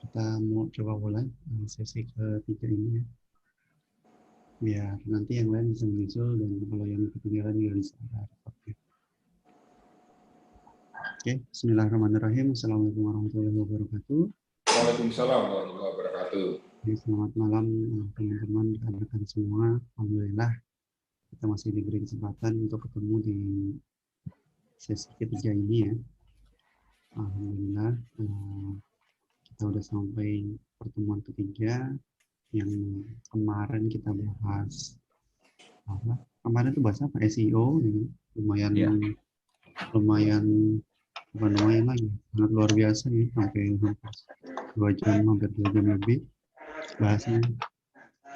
Kita mau coba mulai sesi ketiga ini ya. Biar nanti yang lain bisa menyusul dan kalau yang ketinggalan juga bisa recordnya. Oke, bismillahirrahmanirrahim. Assalamualaikum warahmatullahi wabarakatuh. Waalaikumsalam warahmatullahi wabarakatuh. Selamat malam teman-teman, rekan-rekan semua. Alhamdulillah kita masih diberi kesempatan untuk ketemu di sesi ketiga ini ya. Alhamdulillah kita udah sampai pertemuan ketiga yang kemarin kita bahas apa? Kemarin itu bahas apa? SEO, gitu. lumayan lagi, sangat luar biasa ya, sampai 2 jam lebih bahasnya.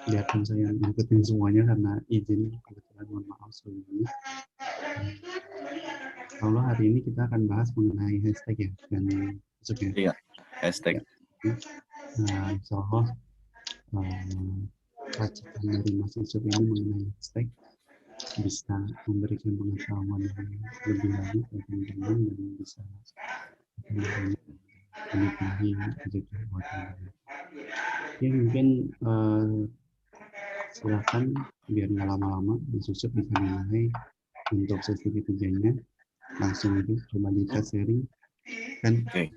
Biarkan saya ngikutin semuanya karena izin, kebetulan mohon maaf sebelumnya. Kalau hari ini kita akan bahas mengenai hashtag ya, dan masuknya. Iya, hashtag. Ya. Nah, insya Allah racikan dari Mas Yusuf ini mengenai hashtag bisa memberikan pengetahuan yang lebih lanjut ke teman-teman dan bisa menikmati rezeki buat teman-teman. Oke, mungkin silakan biar nggak lama-lama Mas Yusuf bisa mulai untuk sesi ketiganya. Langsung itu coba kita sharing kan. Oke,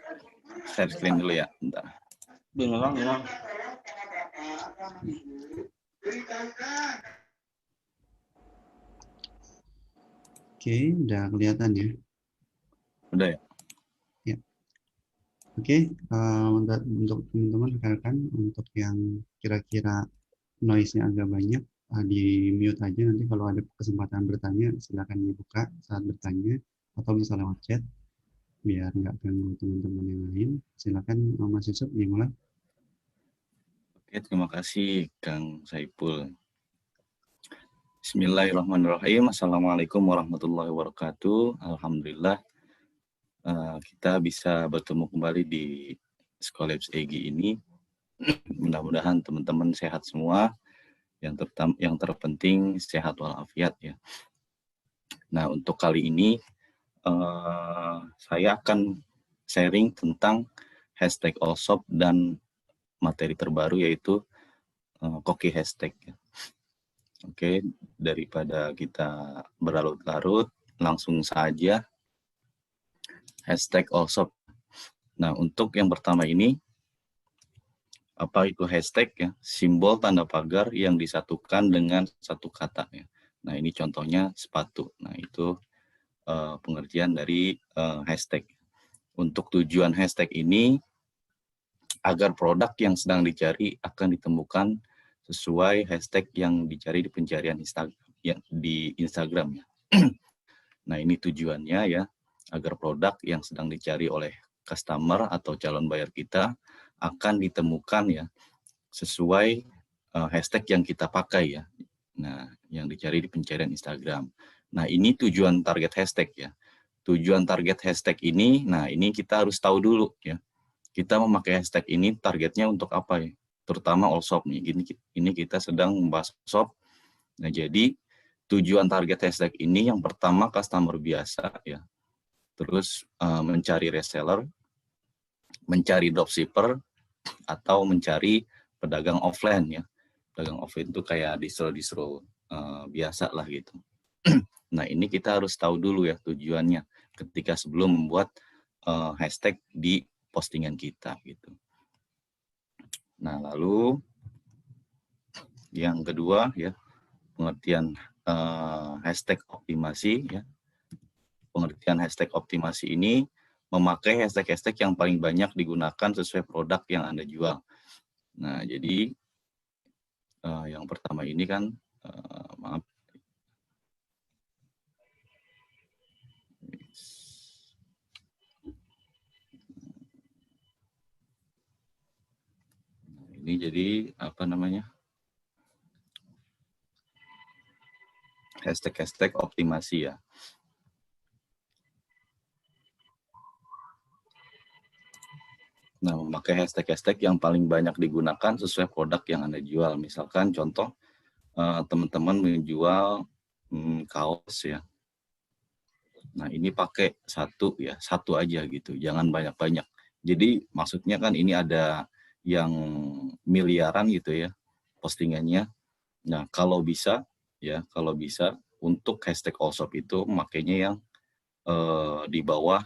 share screen dulu ya, bentar. Bilang. Oke, udah kelihatan ya. Udah ya. Ya. Oke, untuk teman-teman rekan-rekan, untuk yang kira-kira noise-nya agak banyak, di mute aja. Nanti kalau ada kesempatan bertanya silakan dibuka saat bertanya atau bisa lewat chat biar nggak ganggu teman-teman yang lain. Silakan Mas Yusuf dimulai. Oke, terima kasih Kang Saipul. Bismillahirrahmanirrahim. Assalamualaikum warahmatullahi wabarakatuh. Alhamdulillah kita bisa bertemu kembali di Scholarship EGI ini. Mudah-mudahan teman-teman sehat semua. Yang terpenting sehat walafiat ya. Nah, untuk kali ini saya akan sharing tentang hashtag Allshop dan materi terbaru yaitu Koki hashtag. Oke, daripada kita berlarut-larut, langsung saja hashtag Allshop. Nah, untuk yang pertama ini, apa itu hashtag ya? Simbol tanda pagar yang disatukan dengan satu kata ya. Nah, ini contohnya sepatu. Nah, itu pengertian dari hashtag. Untuk tujuan hashtag ini, agar produk yang sedang dicari akan ditemukan sesuai hashtag yang dicari di pencarian Instagram ya. Nah, ini tujuannya ya, agar produk yang sedang dicari oleh customer atau calon buyer kita akan ditemukan ya sesuai hashtag yang kita pakai ya. Nah, yang dicari di pencarian Instagram. Nah, ini tujuan target hashtag ya. Tujuan target hashtag ini, nah ini kita harus tahu dulu ya. Kita memakai hashtag ini targetnya untuk apa ya? Terutama Allshop nih. Ini kita sedang membahas shop. Nah, jadi tujuan target hashtag ini yang pertama customer biasa ya. Terus mencari reseller, mencari dropshipper, atau mencari pedagang offline ya. Pedagang offline itu kayak distro-distro biasa lah gitu. Nah, ini kita harus tahu dulu ya tujuannya ketika sebelum membuat hashtag di postingan kita gitu. Nah, lalu yang kedua ya, pengertian hashtag optimasi ya. Pengertian hashtag optimasi ini memakai hashtag-hashtag yang paling banyak digunakan sesuai produk yang Anda jual. Nah, jadi yang pertama ini kan, maaf. Ini jadi apa namanya? Hashtag optimasi ya. Nah, memakai hashtag yang paling banyak digunakan sesuai produk yang Anda jual. Misalkan contoh, teman-teman menjual kaos ya. Nah, ini pakai satu aja gitu, jangan banyak-banyak. Jadi maksudnya kan ini ada yang miliaran gitu ya postingannya. Nah, kalau bisa untuk hashtag all shop itu makanya yang di bawah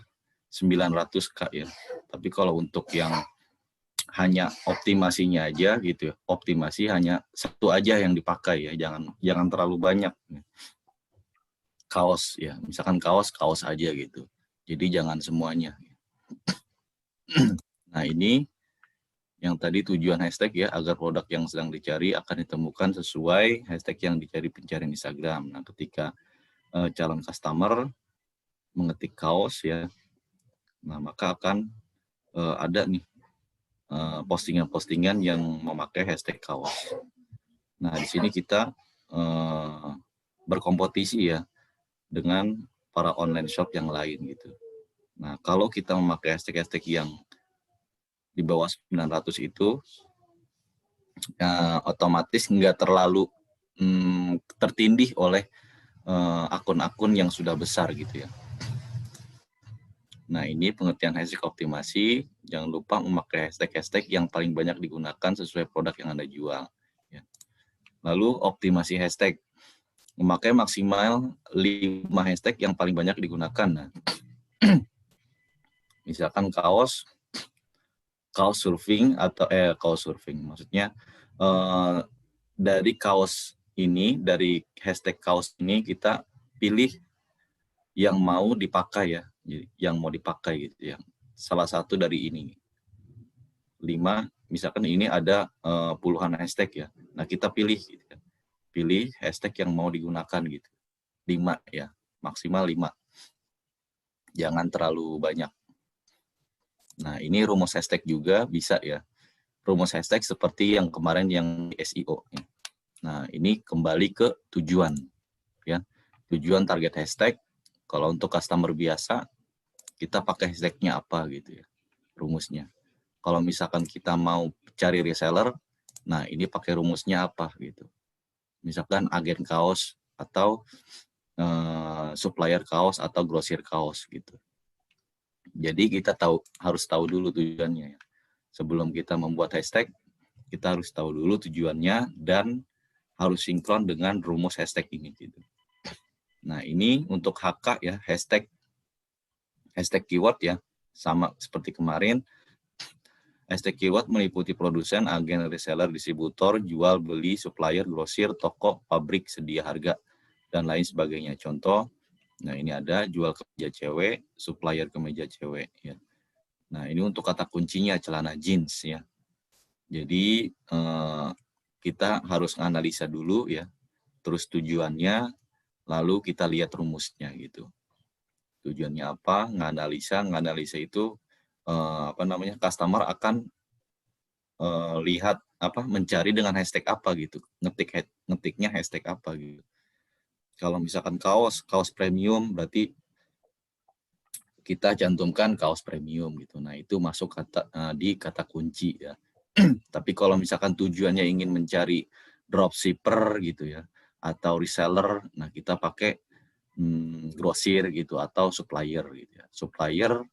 900K ya. Tapi kalau untuk yang hanya optimasinya aja gitu ya, optimasi hanya satu aja yang dipakai ya, jangan terlalu banyak. Kaos ya, misalkan kaos aja gitu. Jadi jangan semuanya. Nah, ini yang tadi tujuan hashtag ya, agar produk yang sedang dicari akan ditemukan sesuai hashtag yang dicari pencarian Instagram. Nah, ketika calon customer mengetik kaos ya, nah maka akan ada nih postingan-postingan yang memakai hashtag kaos. Nah, di sini kita berkompetisi ya dengan para online shop yang lain gitu. Nah, kalau kita memakai hashtag-hashtag yang di bawah 900 itu, otomatis nggak terlalu tertindih oleh akun-akun yang sudah besar gitu ya. Nah, ini pengertian hashtag optimasi. Jangan lupa memakai hashtag-hashtag yang paling banyak digunakan sesuai produk yang Anda jual. Ya. Lalu optimasi hashtag. Memakai maksimal 5 hashtag yang paling banyak digunakan. Nah, misalkan kaos surfing atau kaos surfing. Maksudnya dari kaos ini, dari hashtag kaos ini kita pilih yang mau dipakai ya. Yang mau dipakai gitu ya. Salah satu dari ini. 5, misalkan ini ada puluhan hashtag ya. Nah, kita pilih gitu kan. Pilih hashtag yang mau digunakan gitu. 5 ya, maksimal 5. Jangan terlalu banyak. Nah, ini rumus hashtag juga bisa ya. Rumus hashtag seperti yang kemarin yang SEO. Ya. Nah, ini kembali ke tujuan. Ya. Tujuan target hashtag. Kalau untuk customer biasa, kita pakai hashtagnya apa gitu ya. Rumusnya. Kalau misalkan kita mau cari reseller, nah ini pakai rumusnya apa gitu. Misalkan agen kaos atau supplier kaos atau grosir kaos gitu. Jadi kita harus tahu dulu tujuannya ya. Sebelum kita membuat hashtag, kita harus tahu dulu tujuannya dan harus sinkron dengan rumus hashtag ini gitu. Nah, ini untuk HK ya, hashtag keyword ya, sama seperti kemarin. Hashtag keyword meliputi produsen, agen, reseller, distributor, jual, beli, supplier, grosir, toko, pabrik, sedia harga, dan lain sebagainya. Contoh, nah ini ada jual kemeja cewek, supplier kemeja cewek. Ya. Nah ini untuk kata kuncinya celana jeans ya. Jadi kita harus analisa dulu ya, terus tujuannya, lalu kita lihat rumusnya gitu. Tujuannya apa? Nganalisa itu customer akan lihat mencari dengan hashtag apa gitu, ngetiknya hashtag apa gitu. Kalau misalkan kaos premium berarti kita cantumkan kaos premium gitu. Nah, itu masuk di kata kunci ya. Tapi kalau misalkan tujuannya ingin mencari dropshipper gitu ya atau reseller, nah kita pakai grosir gitu atau supplier gitu ya. Supplier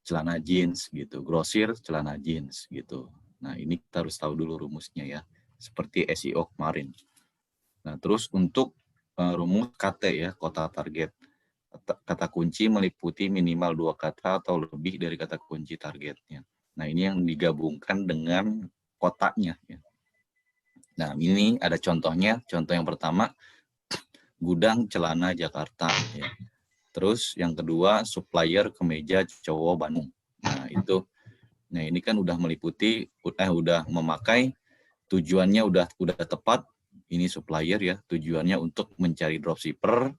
celana jeans gitu, grosir celana jeans gitu. Nah, ini kita harus tahu dulu rumusnya ya, seperti SEO kemarin. Nah, terus untuk rumus KT ya, kota target. Kata kunci meliputi minimal 2 kata atau lebih dari kata kunci targetnya. Nah, ini yang digabungkan dengan kotanya ya. Nah, ini ada contohnya. Contoh yang pertama, gudang celana Jakarta ya. Terus yang kedua, supplier kemeja cowok Bandung. Nah, itu. Nah, ini kan udah meliputi, udah memakai, tujuannya udah tepat. Ini supplier ya, tujuannya untuk mencari dropshipper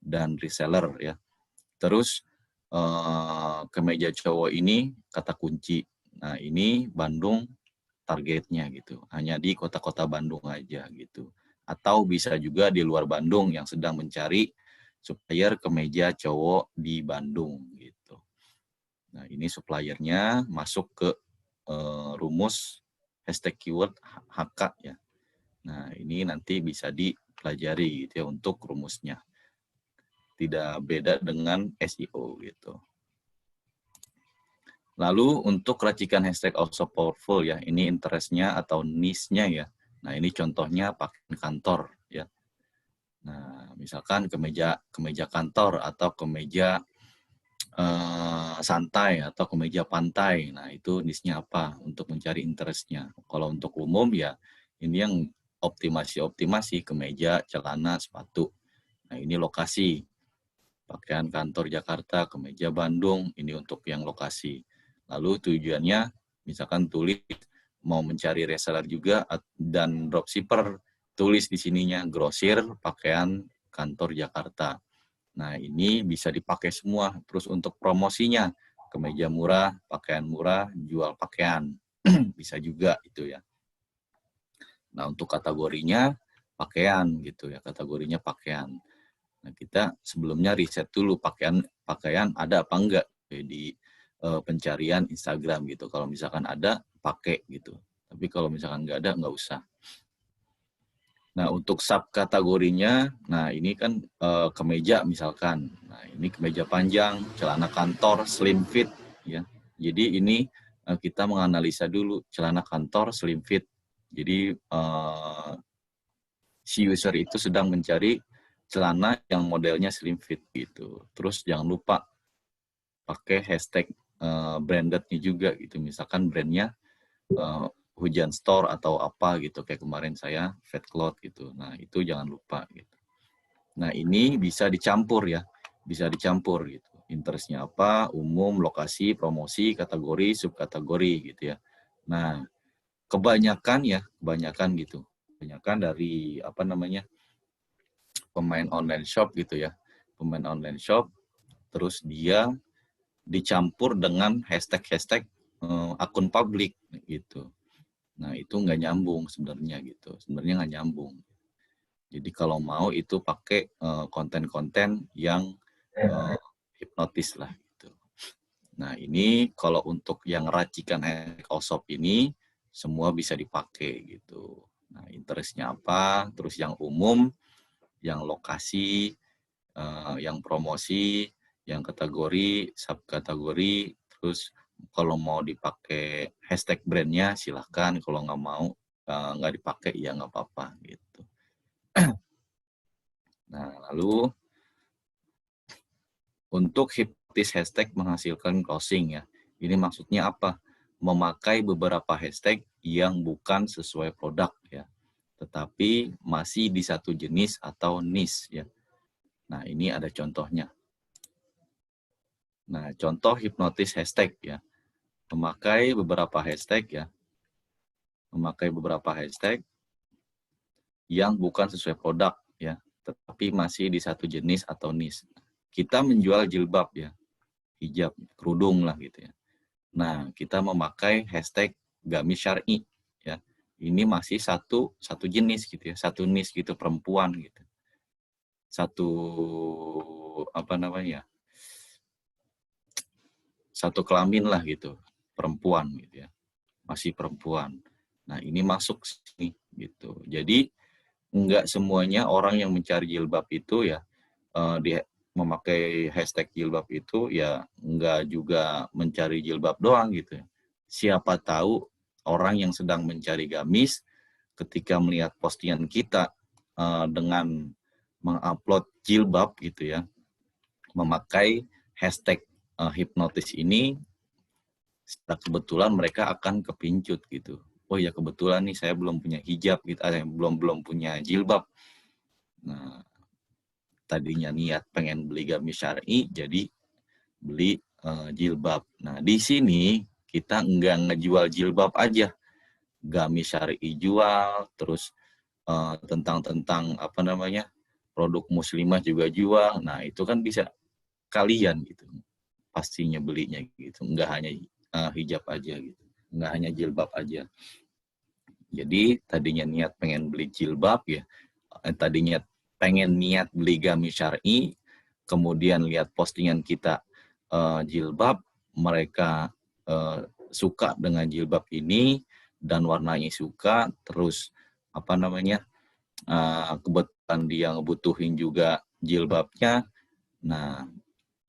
dan reseller ya. Terus kemeja cowok ini kata kunci. Nah, ini Bandung targetnya gitu. Hanya di kota-kota Bandung aja gitu. Atau bisa juga di luar Bandung yang sedang mencari supplier kemeja cowok di Bandung gitu. Nah, ini suppliernya masuk ke rumus hashtag keyword HK ya. Nah, ini nanti bisa dipelajari gitu ya untuk rumusnya. Tidak beda dengan SEO gitu. Lalu untuk racikan hashtag also powerful ya, ini interestnya atau niche-nya ya. Nah ini contohnya pakaian kantor ya. Nah misalkan kemeja kantor atau kemeja santai atau kemeja pantai. Nah itu niche-nya apa untuk mencari interestnya. Kalau untuk umum ya ini yang optimasi kemeja, celana, sepatu. Nah ini lokasi. Pakaian kantor Jakarta, kemeja Bandung, ini untuk yang lokasi. Lalu tujuannya, misalkan tulis mau mencari reseller juga dan dropshipper, tulis di sininya grosir pakaian kantor Jakarta. Nah ini bisa dipakai semua. Terus untuk promosinya, kemeja murah, pakaian murah, jual pakaian. Bisa juga itu ya. Nah untuk kategorinya pakaian gitu ya, kategorinya pakaian. Nah, kita sebelumnya riset dulu pakaian ada apa enggak di pencarian Instagram gitu. Kalau misalkan ada, pakai gitu. Tapi kalau misalkan enggak ada, enggak usah. Nah, untuk subkategorinya, nah ini kan kemeja misalkan. Nah, ini kemeja panjang, celana kantor, slim fit ya. Jadi ini kita menganalisa dulu celana kantor slim fit. Jadi si user itu sedang mencari celana yang modelnya slim fit gitu. Terus jangan lupa pakai hashtag brandednya juga gitu. Misalkan brandnya Hujan Store atau apa gitu. Kayak kemarin saya Fat Cloth gitu. Nah itu jangan lupa gitu. Nah ini bisa dicampur ya. Bisa dicampur gitu. Interestnya apa, umum, lokasi, promosi, kategori, subkategori gitu ya. Nah kebanyakan gitu. Kebanyakan dari apa namanya, pemain online shop gitu ya, pemain online shop, terus dia dicampur dengan hashtag akun publik gitu. Nah itu nggak nyambung sebenarnya gitu, sebenarnya nggak nyambung. Jadi kalau mau itu pakai konten-konten yang hipnotis lah gitu. Nah ini kalau untuk yang racikan shop ini semua bisa dipakai gitu. Nah interestnya apa, terus yang umum, yang lokasi, yang promosi, yang kategori, subkategori, terus kalau mau dipakai hashtag brandnya silahkan, kalau nggak mau nggak dipakai ya nggak apa-apa gitu. Nah lalu untuk hipnotis hashtag menghasilkan closing ya, ini maksudnya apa? Memakai beberapa hashtag yang bukan sesuai produk ya, tetapi masih di satu jenis atau niche ya. Nah, ini ada contohnya. Nah, contoh hipnotis hashtag ya. Memakai beberapa hashtag ya. Memakai beberapa hashtag yang bukan sesuai produk ya, tetapi masih di satu jenis atau niche. Kita menjual jilbab ya. Hijab, kerudung lah gitu ya. Nah, kita memakai hashtag gamis syar'i ya. Ini masih satu jenis gitu ya, satu niche gitu, perempuan gitu. Satu apa namanya? Satu kelamin lah gitu, perempuan gitu ya, masih perempuan. Nah ini masuk sini gitu. Jadi nggak semuanya orang yang mencari jilbab itu ya dia memakai hashtag jilbab itu ya nggak juga mencari jilbab doang gitu. Siapa tahu orang yang sedang mencari gamis ketika melihat postingan kita dengan mengupload jilbab gitu ya, memakai hashtag hipnotis ini, secara kebetulan mereka akan kepincut gitu. Oh ya kebetulan nih saya belum punya hijab gitu, belum punya jilbab. Nah, tadinya niat pengen beli gamis syar'i, jadi beli jilbab. Nah, di sini kita enggak ngejual jilbab aja. Gamis syar'i jual, terus tentang apa namanya, produk muslimah juga jual. Nah, itu kan bisa kalian gitu. Pastinya belinya gitu, nggak hanya hijab aja gitu, nggak hanya jilbab aja. Jadi tadinya niat pengen beli jilbab ya, tadinya pengen niat beli gamis syar'i, kemudian lihat postingan kita jilbab, mereka suka dengan jilbab ini dan warnanya suka, terus apa namanya kebetulan dia ngebutuhin juga jilbabnya, nah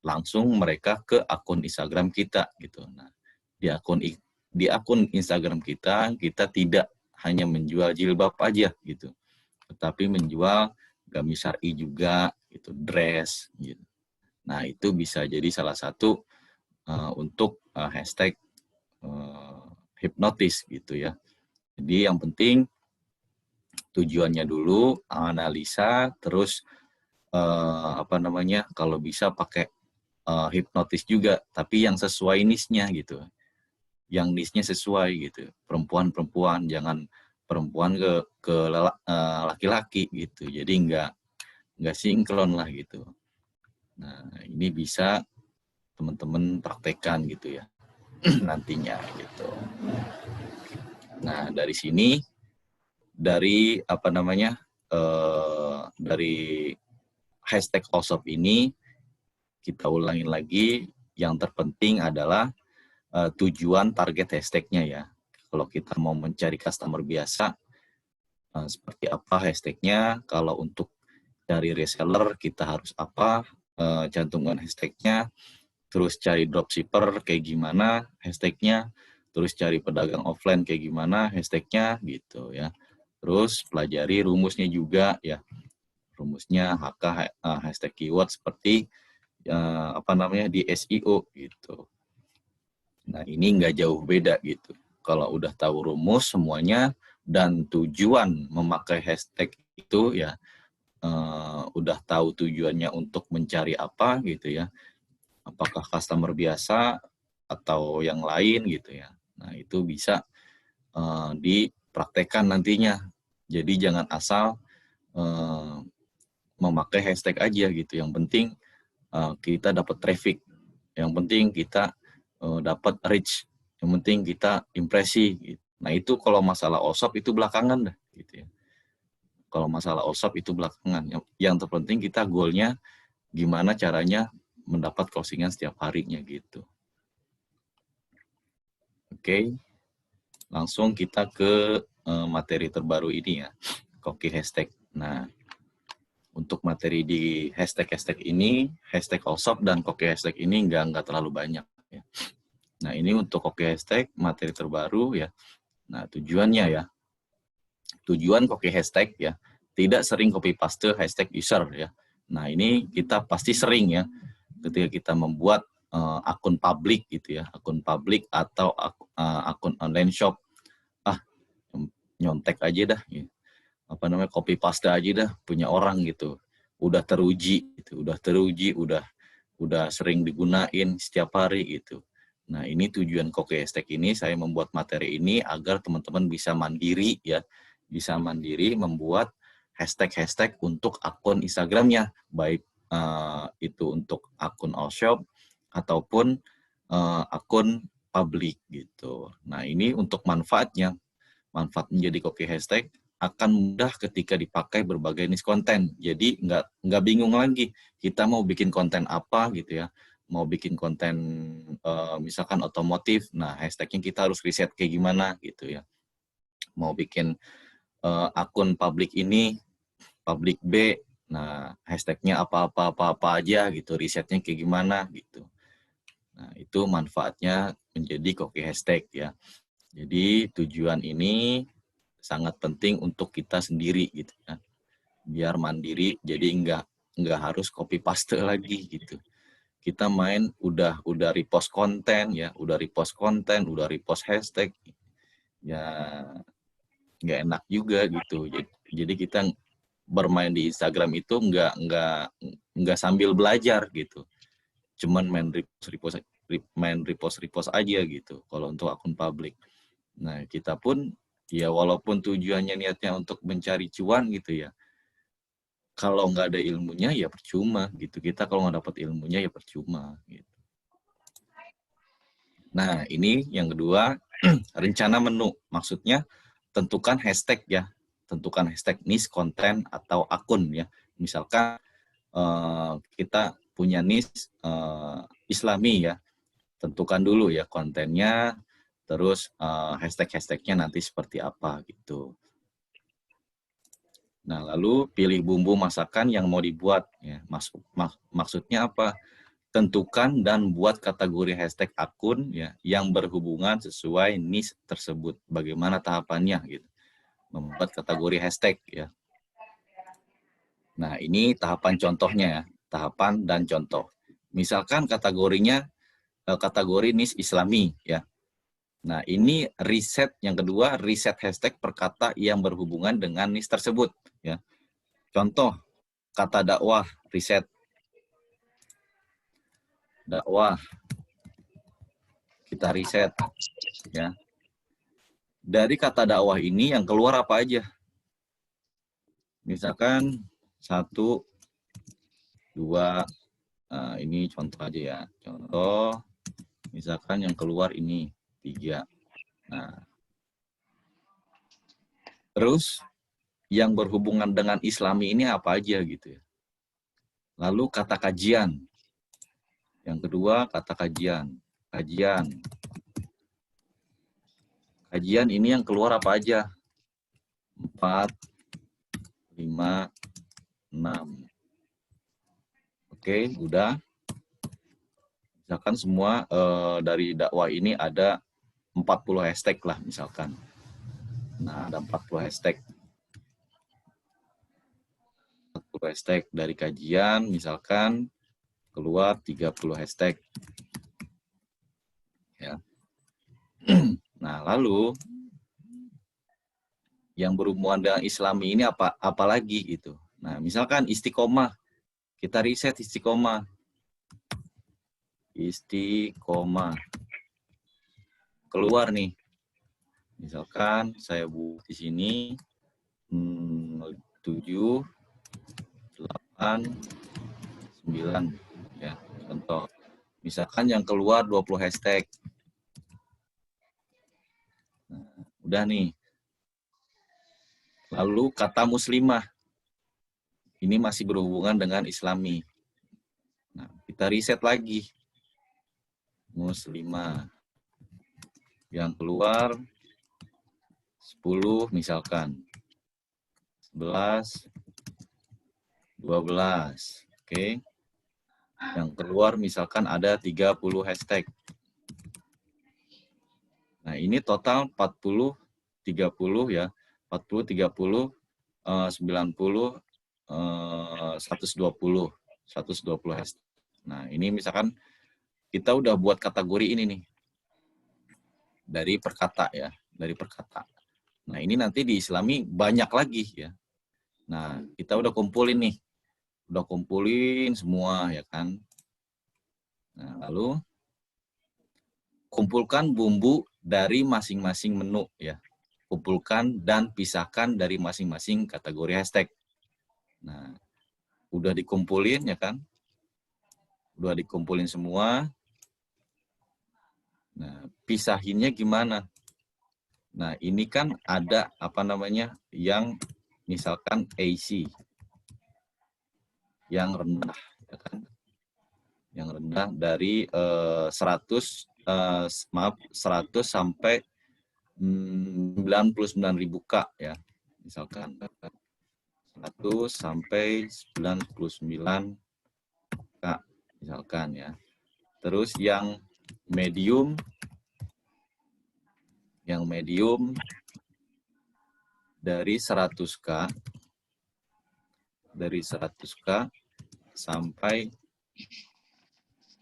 langsung mereka ke akun Instagram kita gitu. Nah, di akun Instagram kita tidak hanya menjual jilbab aja gitu, tetapi menjual gamis syar'i juga, gitu, dress, gitu. Nah, itu bisa jadi salah satu untuk hashtag hipnotis gitu ya. Jadi yang penting tujuannya dulu, analisa, terus kalau bisa pakai hipnotis juga, tapi yang sesuai niche-nya gitu. Yang niche-nya sesuai gitu. Perempuan-perempuan, jangan perempuan ke laki-laki gitu. Jadi nggak sinkron lah gitu. Nah, ini bisa teman-teman praktekkan gitu ya nantinya gitu. Nah, dari sini dari dari hashtag Allshop ini kita ulangin lagi, yang terpenting adalah tujuan target hashtagnya ya. Kalau kita mau mencari customer biasa, seperti apa hashtagnya. Kalau untuk cari reseller, kita harus apa, cantumkan hashtagnya. Terus cari dropshipper kayak gimana hashtagnya. Terus cari pedagang offline kayak gimana hashtagnya gitu ya. Terus pelajari rumusnya juga ya. Rumusnya HK hashtag keyword seperti di SEO gitu. Nah, ini nggak jauh beda gitu. Kalau udah tahu rumus semuanya dan tujuan memakai hashtag itu ya, udah tahu tujuannya untuk mencari apa gitu ya. Apakah customer biasa atau yang lain gitu ya. Nah, itu bisa dipraktekkan nantinya. Jadi jangan asal memakai hashtag aja gitu. Yang penting kita dapat traffic. Yang penting kita dapat reach, yang penting kita impresi. Gitu. Nah, itu kalau masalah Allshop itu belakangan dah, gitu ya. Kalau masalah Allshop itu belakangan. Yang terpenting kita goalnya gimana caranya mendapat closingan setiap harinya gitu. Oke, langsung kita ke materi terbaru ini ya, koki hashtag. Nah, untuk materi di hashtag ini, hashtag Allshop dan koki hashtag ini nggak terlalu banyak. Ya. Nah, ini untuk koki hashtag, materi terbaru ya. Nah, tujuannya ya. Tujuan koki hashtag ya, tidak sering copy paste hashtag user ya. Nah, ini kita pasti sering ya, ketika kita membuat akun publik gitu ya, akun publik atau akun online shop. Nyontek aja dah. Ya. Copy paste aja dah, punya orang gitu. Udah teruji gitu, udah sering digunain setiap hari gitu. Nah, ini tujuan koki hashtag ini, saya membuat materi ini agar teman-teman bisa mandiri ya, bisa mandiri membuat hashtag-hashtag untuk akun Instagramnya, baik itu untuk akun Allshop ataupun akun publik gitu. Nah, ini untuk manfaatnya, manfaat menjadi koki hashtag akan mudah ketika dipakai berbagai niche konten. Jadi nggak bingung lagi kita mau bikin konten apa gitu ya. Mau bikin konten misalkan otomotif, nah hashtagnya kita harus riset kayak gimana gitu ya. Mau bikin akun publik ini, publik B, nah hashtagnya apa aja gitu, risetnya kayak gimana gitu. Nah, itu manfaatnya menjadi koki hashtag ya. Jadi tujuan ini sangat penting untuk kita sendiri gitu kan, biar mandiri, jadi nggak harus copy paste lagi gitu. Kita main udah repost konten ya, udah repost hashtag ya, nggak enak juga gitu. Jadi kita bermain di Instagram itu nggak sambil belajar gitu, cuman main repost aja gitu kalau untuk akun publik. Nah, kita pun ya walaupun tujuannya niatnya untuk mencari cuan gitu ya, kalau nggak ada ilmunya ya percuma gitu. Kita kalau nggak dapat ilmunya ya percuma gitu. Nah, ini yang kedua, rencana menu. Maksudnya tentukan hashtag ya. Tentukan hashtag niche, konten, atau akun ya. Misalkan kita punya niche Islami ya. Tentukan dulu ya kontennya, terus hashtag-hashtagnya nanti seperti apa gitu. Nah, lalu pilih bumbu masakan yang mau dibuat. Ya. Maksudnya apa? tentukan dan buat kategori hashtag akun ya yang berhubungan sesuai niche tersebut. Bagaimana tahapannya gitu. Membuat kategori hashtag ya. Nah, ini tahapan contohnya ya, tahapan dan contoh. Misalkan kategorinya kategori niche Islami ya. Nah, ini riset yang kedua, riset hashtag per kata yang berhubungan dengan niche tersebut ya. Contoh kata dakwah, riset dakwah. Kita riset ya. Dari kata dakwah ini yang keluar apa aja? Misalkan 1, 2, nah ini contoh aja ya. Contoh, misalkan yang keluar ini 3. Nah, terus yang berhubungan dengan Islami ini apa aja gitu ya. Lalu kata kajian. Yang kedua kata kajian. Kajian ini yang keluar apa aja? 4, 5, 6. Oke, udah. Misalkan semua dari dakwah ini ada 40 hashtag lah misalkan. Nah, ada 40 hashtag. 40 hashtag dari kajian misalkan keluar 30 hashtag. Ya. Nah, lalu yang berhubungan dengan Islami ini apa lagi gitu. Nah, misalkan istiqomah. Kita riset istiqomah. Istiqomah. Keluar nih. Misalkan saya buat di sini 7, 8, 9 ya, contoh. Misalkan yang keluar 20 hashtag. Nah, udah nih. Lalu kata muslimah. Ini masih berhubungan dengan Islami. Nah, kita riset lagi. Muslimah. Yang keluar 10 misalkan. 11, 12. Oke. Yang keluar misalkan ada 30 hashtag. Nah, ini total 40, 30 ya. 40, 30, 90, 120 hashtag. Nah, ini misalkan kita udah buat kategori ini nih. Dari perkata ya, dari perkata. Nah, ini nanti di Islami banyak lagi ya. Nah, kita udah kumpulin nih. Udah kumpulin semua ya kan. Nah, lalu kumpulkan bumbu dari masing-masing menu ya. Kumpulkan dan pisahkan dari masing-masing kategori hashtag. Nah, udah dikumpulin ya kan. Udah dikumpulin semua. Nah, pisahinnya gimana? Nah, ini kan ada apa namanya yang misalkan AC yang rendah ya kan. Yang rendah dari 100 sampai 99.000 K ya. Misalkan 100 sampai 99 K misalkan ya. Terus yang medium dari 100K sampai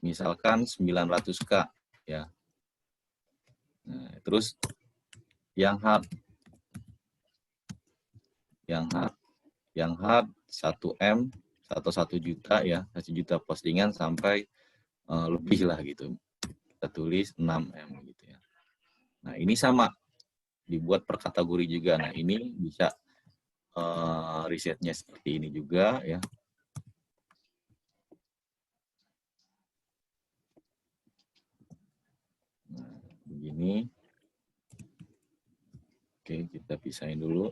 misalkan 900K ya. Nah, terus yang hard 1M atau 1 juta ya, 1 juta postingan sampai lebih lah gitu. Kita tulis 6M gitu ya. Nah, ini sama dibuat per kategori juga. Nah, ini bisa risetnya seperti ini juga ya. Nah, begini. Oke, kita pisahin dulu.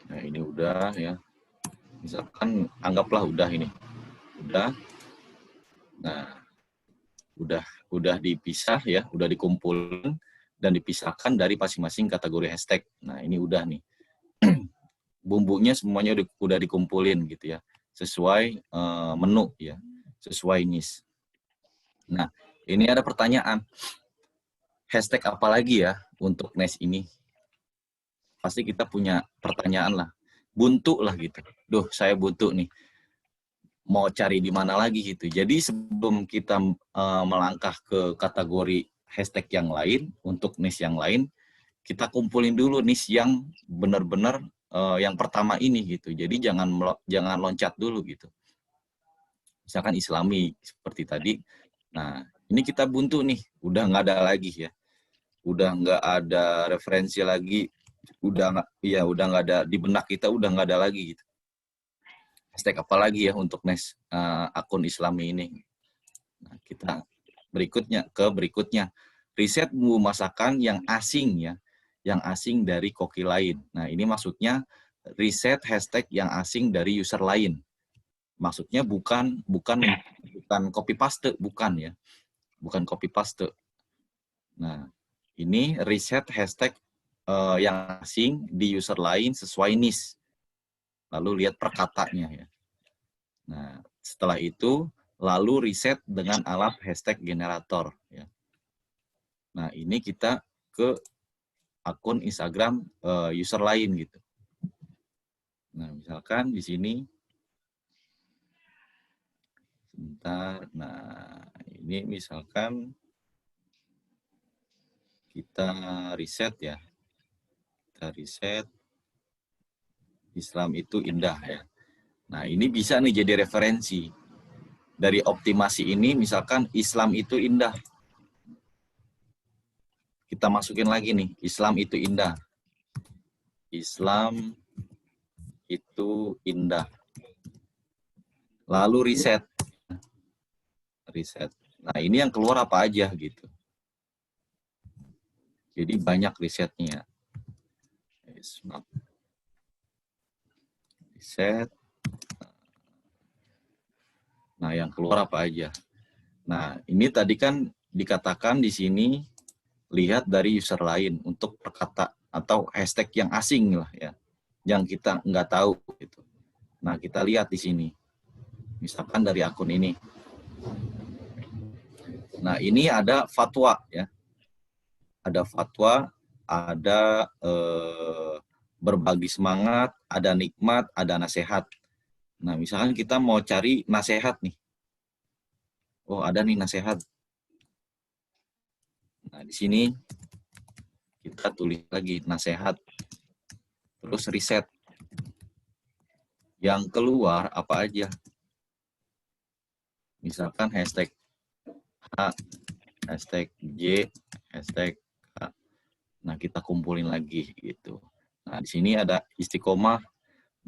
Nah, ini udah ya. Misalkan anggaplah udah ini. Udah. Nah, udah dipisah ya, udah dikumpulkan dan dipisahkan dari masing-masing kategori hashtag. Nah, ini udah nih. bumbunya semuanya udah dikumpulin gitu ya, sesuai menu ya, sesuai niche. Nah, ini ada pertanyaan, hashtag apa lagi ya untuk niche ini? Pasti kita punya pertanyaan lah, buntu lah gitu. Duh, saya buntu nih, mau cari di mana lagi gitu. Jadi sebelum kita melangkah ke kategori hashtag yang lain, untuk niche yang lain, kita kumpulin dulu niche yang benar-benar yang pertama ini gitu. Jadi jangan loncat dulu gitu. Misalkan Islami seperti tadi. Nah, ini kita buntu nih, udah nggak ada lagi ya. Udah nggak ada referensi lagi, udah nggak ada di benak kita, udah nggak ada lagi gitu. Hashtag apa lagi ya untuk niche akun Islami ini. Nah, kita berikutnya. Riset bumbu masakan yang asing ya, yang asing dari koki lain. Nah, ini maksudnya riset hashtag yang asing dari user lain. Maksudnya bukan copy paste, bukan ya. Bukan copy paste. Nah, ini riset hashtag yang asing di user lain sesuai niche. Lalu lihat perkatanya ya. Nah, setelah itu lalu riset dengan alat hashtag generator ya. Nah, ini kita ke akun Instagram user lain gitu. Nah, misalkan di sini sebentar. Nah, ini misalkan kita riset ya. Kita riset Islam itu indah ya. Nah, ini bisa nih jadi referensi. Dari optimasi ini misalkan Islam itu indah. Kita masukin lagi nih, Islam itu indah. Islam itu indah. Lalu riset. Nah, ini yang keluar apa aja gitu. Jadi banyak risetnya. Riset. Nah, yang keluar apa aja. Nah, ini tadi kan dikatakan di sini lihat dari user lain untuk perkata atau hashtag yang asing lah ya, yang kita nggak tahu gitu. Nah, kita lihat di sini, misalkan dari akun ini. Nah, ini ada fatwa ya, ada fatwa, ada berbagi semangat, ada nikmat, ada nasihat. Nah, misalkan kita mau cari nasihat nih, oh ada nih nasihat. Nah, di sini kita tulis lagi nasihat, terus riset. Yang keluar apa aja? Misalkan hashtag H, hashtag J, hashtag K. Nah, kita kumpulin lagi gitu. Nah, di sini ada istiqomah.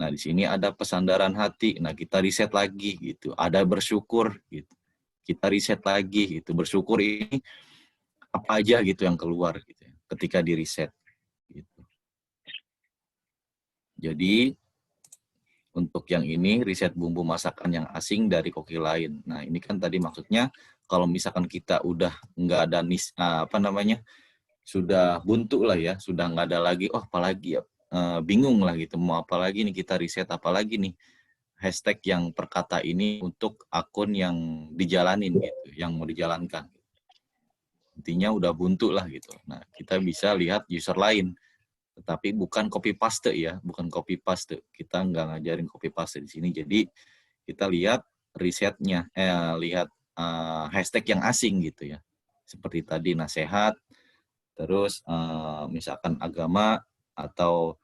Nah, di sini ada pesandaran hati. Nah, kita riset lagi gitu. Ada bersyukur gitu. Kita riset lagi gitu. Bersyukur ini apa aja gitu yang keluar gitu ketika di riset gitu. Jadi untuk yang ini riset bumbu masakan yang asing dari koki lain. Nah, ini kan tadi maksudnya kalau misalkan kita udah nggak ada sudah buntu lah ya, sudah nggak ada lagi, oh apalagi ya, bingung lah gitu, mau apa lagi nih kita riset, apalagi nih hashtag yang perkata ini untuk akun yang dijalanin gitu, yang mau dijalankan. Intinya udah buntu lah gitu. Nah, kita bisa lihat user lain, tetapi bukan copy paste ya, bukan copy paste. Kita nggak ngajarin copy paste di sini. Jadi kita lihat risetnya, lihat hashtag yang asing gitu ya. Seperti tadi nasihat, terus misalkan agama atau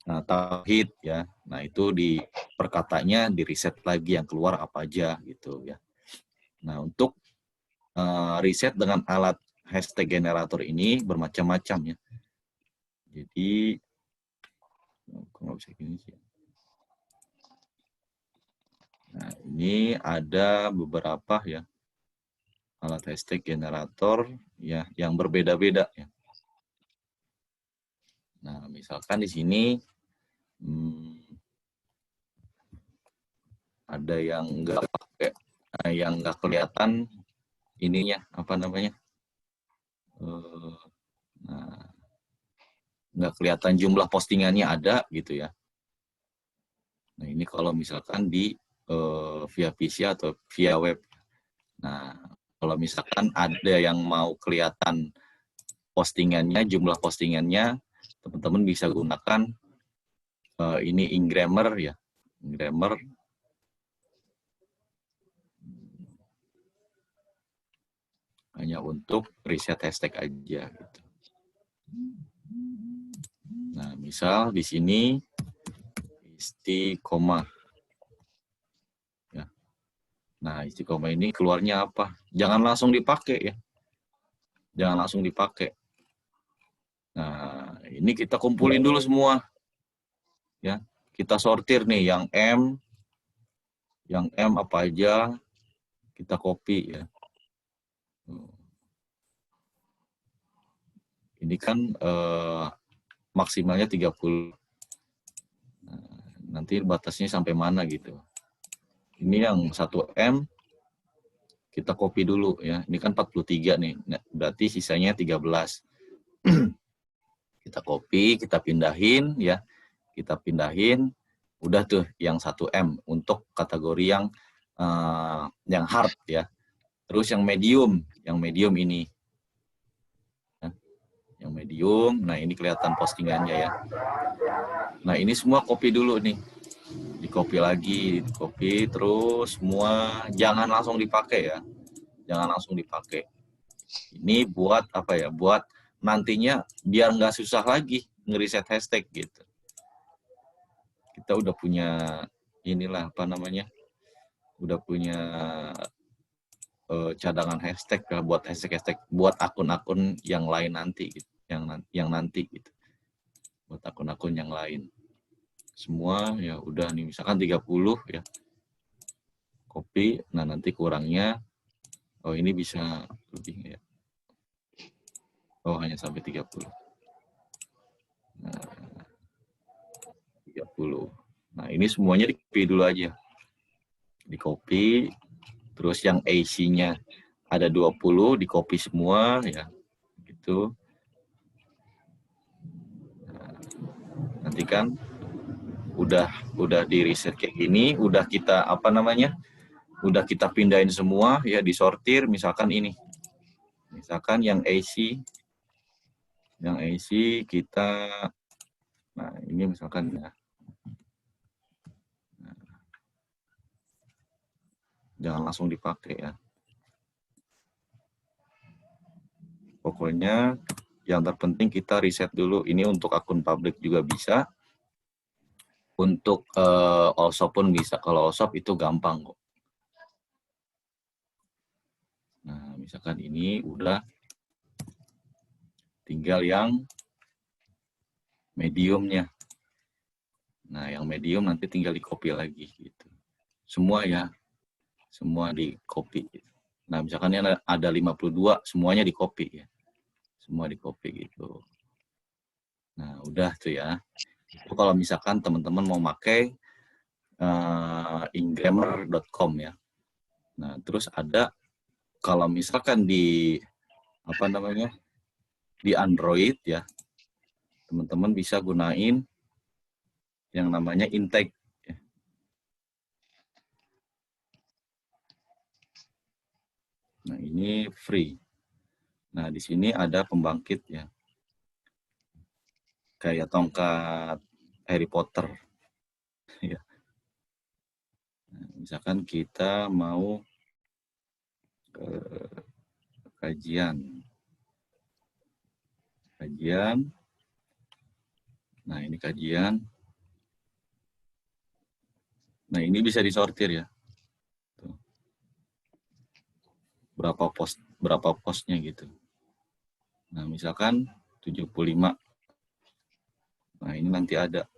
tauhid ya. Nah, itu di perkatanya di riset lagi yang keluar apa aja gitu ya. Nah, untuk riset dengan alat hashtag generator ini bermacam-macam ya. Jadi nggak bisa gini sih. Nah, ini ada beberapa ya alat hashtag generator ya yang berbeda-beda ya. Nah, misalkan di sini ada yang nggak pakai, yang nggak kelihatan ininya apa namanya, nah, nggak kelihatan jumlah postingannya ada gitu ya. Nah, ini kalau misalkan di via PC atau via web. Nah, kalau misalkan ada yang mau kelihatan postingannya, jumlah postingannya, teman-teman bisa gunakan ini Ingrammer ya. Ingrammer. Hanya untuk riset hashtag aja gitu. Nah, misal di sini istiqomah. Ya. Nah, istiqomah ini keluarnya apa? Jangan langsung dipakai ya. Jangan langsung dipakai. Nah, ini kita kumpulin dulu semua. Ya, kita sortir nih yang M apa aja kita copy ya. Ini kan maksimalnya 30. Nah, nanti batasnya sampai mana gitu. Ini yang 1M kita copy dulu ya. Ini kan 43 nih. Nah, berarti sisanya 13. Kita copy, kita pindahin ya. Kita pindahin, udah tuh yang 1M untuk kategori yang hard ya. Terus yang medium ini. Ya, yang medium, nah ini kelihatan postingannya ya. Nah ini semua copy dulu nih. Di copy lagi, di copy terus semua, jangan langsung dipakai ya. Jangan langsung dipakai. Ini buat apa ya? Buat nantinya biar nggak susah lagi ngeriset hashtag gitu. Kita udah punya inilah apa namanya, udah punya cadangan hashtag ya, buat hashtag buat akun-akun yang lain nanti gitu, yang nanti gitu, buat akun-akun yang lain semua ya udah nih misalkan 30 ya copy. Nah nanti kurangnya ini bisa lebih ya, hanya sampai 30. Nah, 30. Nah, ini semuanya di-copy dulu aja. Di-copy, terus yang AC-nya ada 20, di-copy semua, ya. Gitu. Nah, nanti kan udah di-reset kayak gini, udah kita, udah kita pindahin semua, ya, disortir, misalkan ini. Misalkan yang AC kita, nah, ini misalkan, ya. Jangan langsung dipakai ya. Pokoknya yang terpenting kita riset dulu. Ini untuk akun publik juga bisa. Untuk all-shop pun bisa. Kalau all-shop itu gampang kok. Nah, misalkan ini udah tinggal yang mediumnya. Nah, yang medium nanti tinggal di-copy lagi gitu. Semua ya. Semua di-copy. Nah, misalkan ini ada 52, semuanya di-copy ya. Semua di-copy gitu. Nah, udah tuh ya. Itu kalau misalkan teman-teman mau pakai ingrammer.com ya. Nah, terus ada kalau misalkan di di Android ya, teman-teman bisa gunain yang namanya Intake. Nah, ini free. Nah, di sini ada pembangkit ya. Kayak tongkat Harry Potter. Ya. Nah, misalkan kita mau kajian. Nah, ini kajian. Nah, ini bisa disortir ya. Tuh. Berapa postnya gitu. Nah, misalkan 75. Nah, ini nanti ada.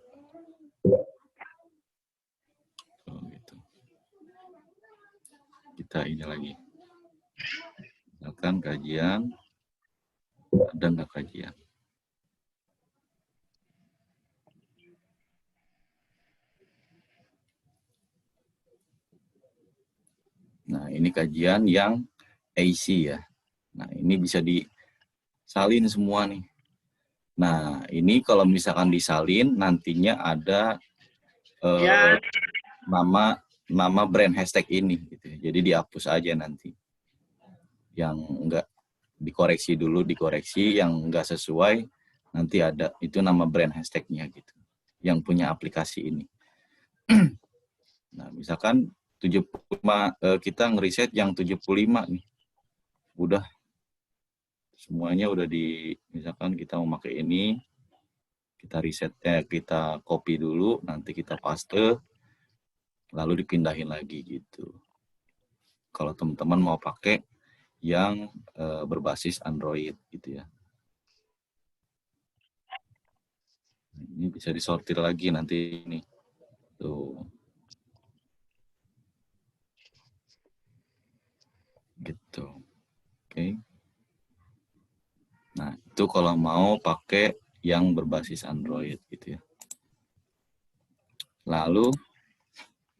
Tuh, gitu. Kita ini lagi. Misalkan kajian. Ada nggak kajian? Nah, ini kajian yang AC ya. Nah, ini bisa disalin semua nih. Nah, ini kalau misalkan disalin, nantinya ada nama brand hashtag ini gitu ya. Jadi dihapus aja nanti. Yang enggak dikoreksi dulu, yang enggak sesuai nanti ada itu nama brand hashtagnya gitu. Yang punya aplikasi ini. Nah, misalkan 75 kita ngeriset yang 75 nih. Udah semuanya udah misalkan kita mau pakai ini, kita risetnya kita copy dulu, nanti kita paste, lalu dipindahin lagi gitu. Kalau teman-teman mau pakai yang berbasis Android gitu ya. Ini bisa disortir lagi nanti ini. Tuh. Gitu. Oke. Nah, itu kalau mau pakai yang berbasis Android gitu ya. Lalu,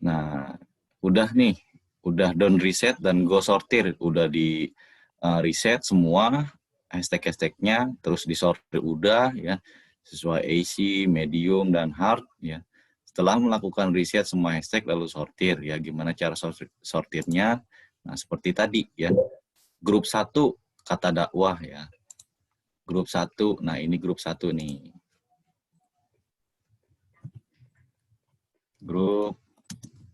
nah, udah nih, udah done reset dan go sortir, udah di reset semua hashtag-hashtagnya, terus disortir udah ya, sesuai AC, medium, dan hard ya. Setelah melakukan reset semua hashtag lalu sortir ya, gimana cara sortirnya? Nah, seperti tadi ya, grup 1 kata dakwah ya. Grup 1, nah ini grup 1 nih. Grup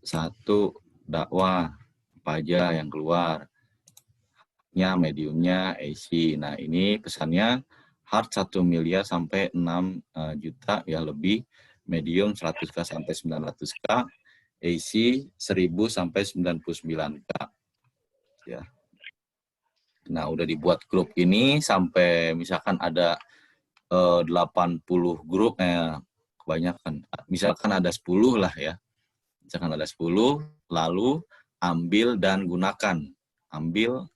1 dakwah, apa aja yang keluar. Ya, mediumnya AC. Nah, ini pesannya hard 1 miliar sampai 6 juta ya lebih. Medium 100K sampai 900K. AC 1000 sampai 99K. Ya. Nah, udah dibuat grup ini sampai misalkan ada 80 grup, kebanyakan. Misalkan ada 10 lah ya. Misalkan ada 10, lalu ambil dan gunakan. Ambil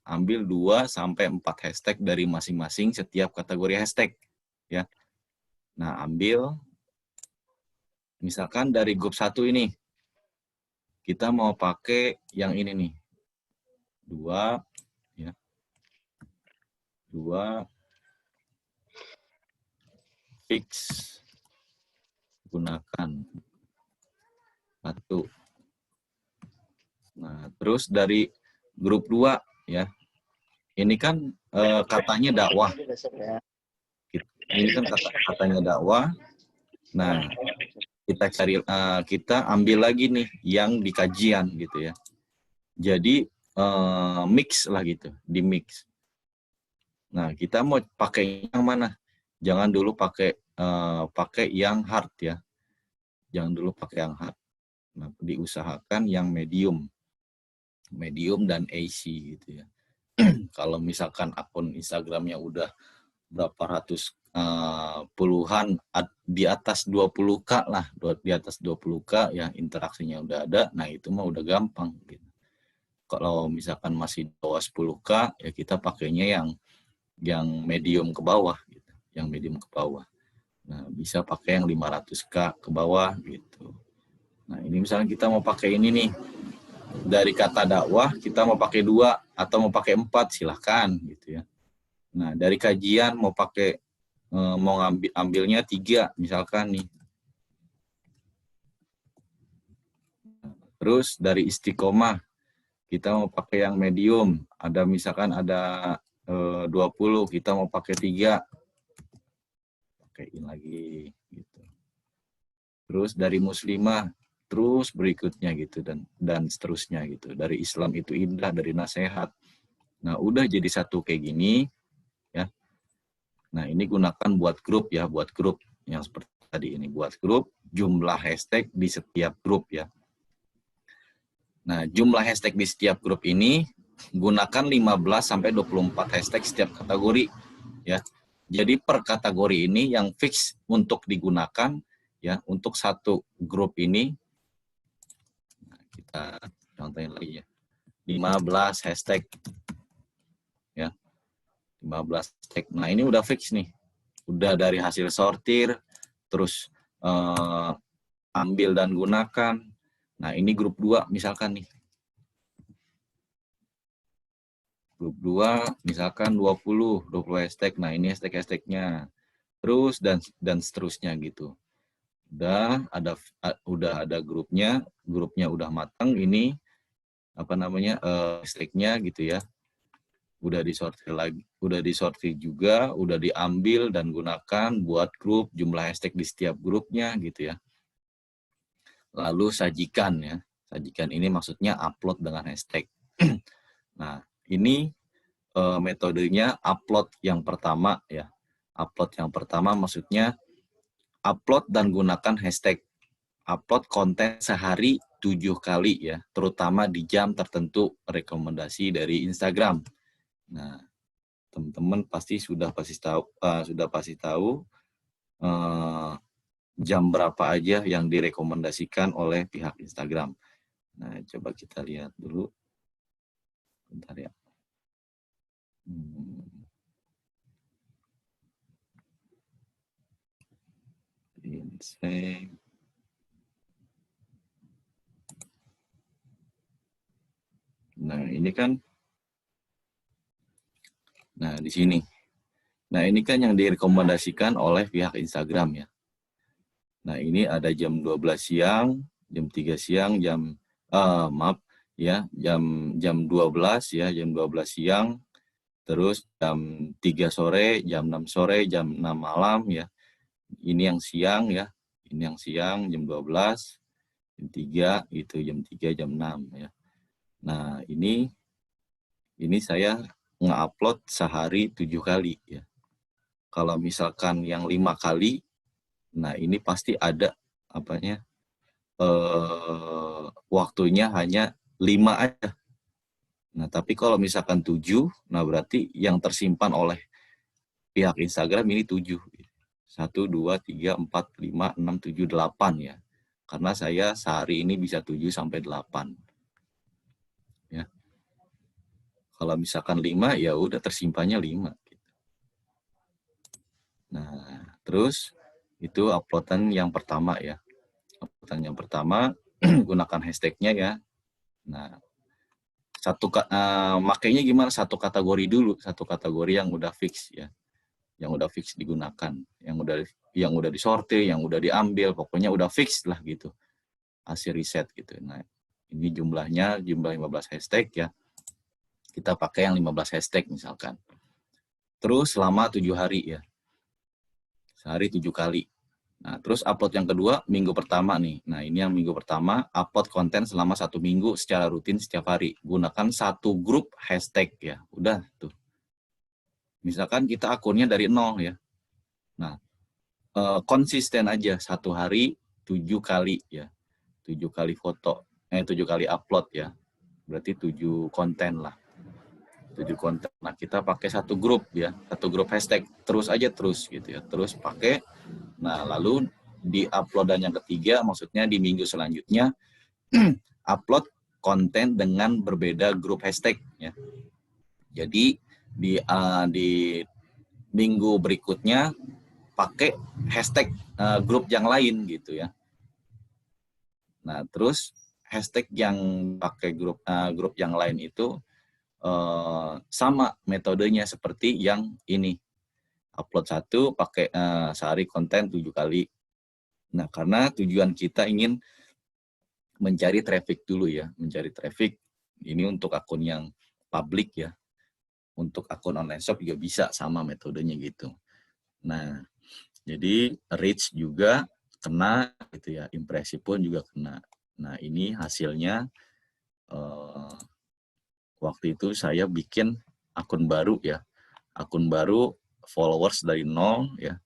2 sampai 4 hashtag dari masing-masing setiap kategori hashtag. Ya. Nah, ambil misalkan dari grup 1 ini. Kita mau pakai yang ini nih. 2 ya. 2 fix gunakan 1. Nah, terus dari grup 2 ya. Ini kan katanya dakwah. Ini kan katanya dakwah. Nah, kita ambil lagi nih yang di kajian gitu ya. Jadi mix lah gitu, di mix. Nah, kita mau pakai yang mana? Jangan dulu pakai yang hard ya. Jangan dulu pakai yang hard. Nah, diusahakan yang medium dan AC gitu ya. Kalau misalkan akun Instagramnya udah berapa ratus puluhan di atas 20K lah, di atas 20K ya interaksinya udah ada, nah itu mah udah gampang gitu. Kalau misalkan masih di bawah 10K ya kita pakainya yang medium ke bawah gitu, yang medium ke bawah. Nah, bisa pakai yang 500K ke bawah gitu. Nah, ini misalnya kita mau pakai ini nih. Dari kata dakwah kita mau pakai 2 atau mau pakai 4 silahkan gitu ya. Nah, dari kajian mau pakai mau ambilnya 3 misalkan nih. Terus dari istiqomah kita mau pakai yang medium, ada misalkan ada 20, kita mau pakai 3. Pakaiin lagi gitu. Terus dari muslimah terus berikutnya gitu dan seterusnya gitu. Dari Islam itu indah, dari nasihat. Nah, udah jadi satu kayak gini ya. Nah, ini gunakan buat grup ya, buat grup yang seperti tadi ini, buat grup, jumlah hashtag di setiap grup ya. Nah, jumlah hashtag di setiap grup ini gunakan 15 sampai 24 hashtag setiap kategori ya. Jadi per kategori ini yang fix untuk digunakan ya, untuk satu grup ini nah, kita contohin lagi ya. 15 hashtag ya. 15 hashtag. Nah, ini udah fix nih. Udah dari hasil sortir, terus ambil dan gunakan. Nah, ini grup 2 misalkan nih. Grup 2 misalkan 20 hashtag. Nah, ini hashtag-hashtagnya. Terus dan seterusnya gitu. udah ada grupnya udah matang. Ini apa namanya, hashtag-nya gitu ya. Udah disortir juga, udah diambil dan gunakan buat grup, jumlah hashtag di setiap grupnya gitu ya. Lalu sajikan ya. Sajikan ini maksudnya upload dengan hashtag. Nah, ini metodenya upload yang pertama ya. Upload yang pertama maksudnya upload dan gunakan hashtag. Upload konten sehari 7 kali ya, terutama di jam tertentu rekomendasi dari Instagram. Nah, teman-teman sudah pasti tahu jam berapa aja yang direkomendasikan oleh pihak Instagram. Nah, coba kita lihat dulu. Bentar ya. Nah, ini kan. Nah, di sini. Nah, ini kan yang direkomendasikan oleh pihak Instagram ya. Nah, ini ada jam 12 siang, jam 3 siang, jam 12 ya, jam 12 siang, terus jam 3 sore, jam 6 sore, jam 6 malam ya. Ini yang siang ya. Ini yang siang jam 12, jam 3 gitu, jam 3, jam 6 ya. Nah, ini saya nge-upload sehari 7 kali ya. Kalau misalkan yang 5 kali, nah ini pasti ada waktunya hanya 5 aja. Nah, tapi kalau misalkan 7, nah berarti yang tersimpan oleh pihak Instagram ini 7. 1, 2, 3, 4, 5, 6, 7, 8 ya. Karena saya sehari ini bisa 7 sampai 8. Ya. Kalau misalkan 5, ya udah tersimpannya 5. Nah, terus itu uploadan yang pertama ya. Uploadan yang pertama, gunakan hashtag-nya ya. Nah, makanya gimana? Satu kategori dulu, satu kategori yang udah fix ya. Yang udah fix digunakan, yang udah disortir, yang udah diambil, pokoknya udah fix lah gitu. Hasil riset gitu. Nah, ini jumlah 15 hashtag ya. Kita pakai yang 15 hashtag misalkan. Terus selama 7 hari ya. Sehari 7 kali. Nah, terus upload yang kedua minggu pertama nih. Nah, ini yang minggu pertama, upload konten selama 1 minggu secara rutin setiap hari. Gunakan 1 grup hashtag ya. Udah tuh. Misalkan kita akunnya dari 0 ya. Nah, konsisten aja 1 hari 7 kali ya. 7 kali foto. 7 kali upload ya. Berarti 7 konten lah. 7 konten. Nah, kita pakai 1 grup ya. 1 grup hashtag. Terus aja terus gitu ya. Terus pakai. Nah, lalu di uploadan yang ketiga, maksudnya di minggu selanjutnya, upload konten dengan berbeda grup hashtag ya. Jadi di minggu berikutnya pakai hashtag grup yang lain gitu ya. Nah, terus hashtag yang pakai grup yang lain itu sama metodenya seperti yang ini. Upload 1 pakai sehari konten 7 kali. Nah, karena tujuan kita ingin mencari traffic dulu ya, mencari traffic. Ini untuk akun yang publik ya. Untuk akun online shop juga bisa sama metodenya gitu. Nah, jadi reach juga kena gitu ya, impresi pun juga kena. Nah, ini hasilnya waktu itu saya bikin akun baru ya. Akun baru followers dari 0 ya.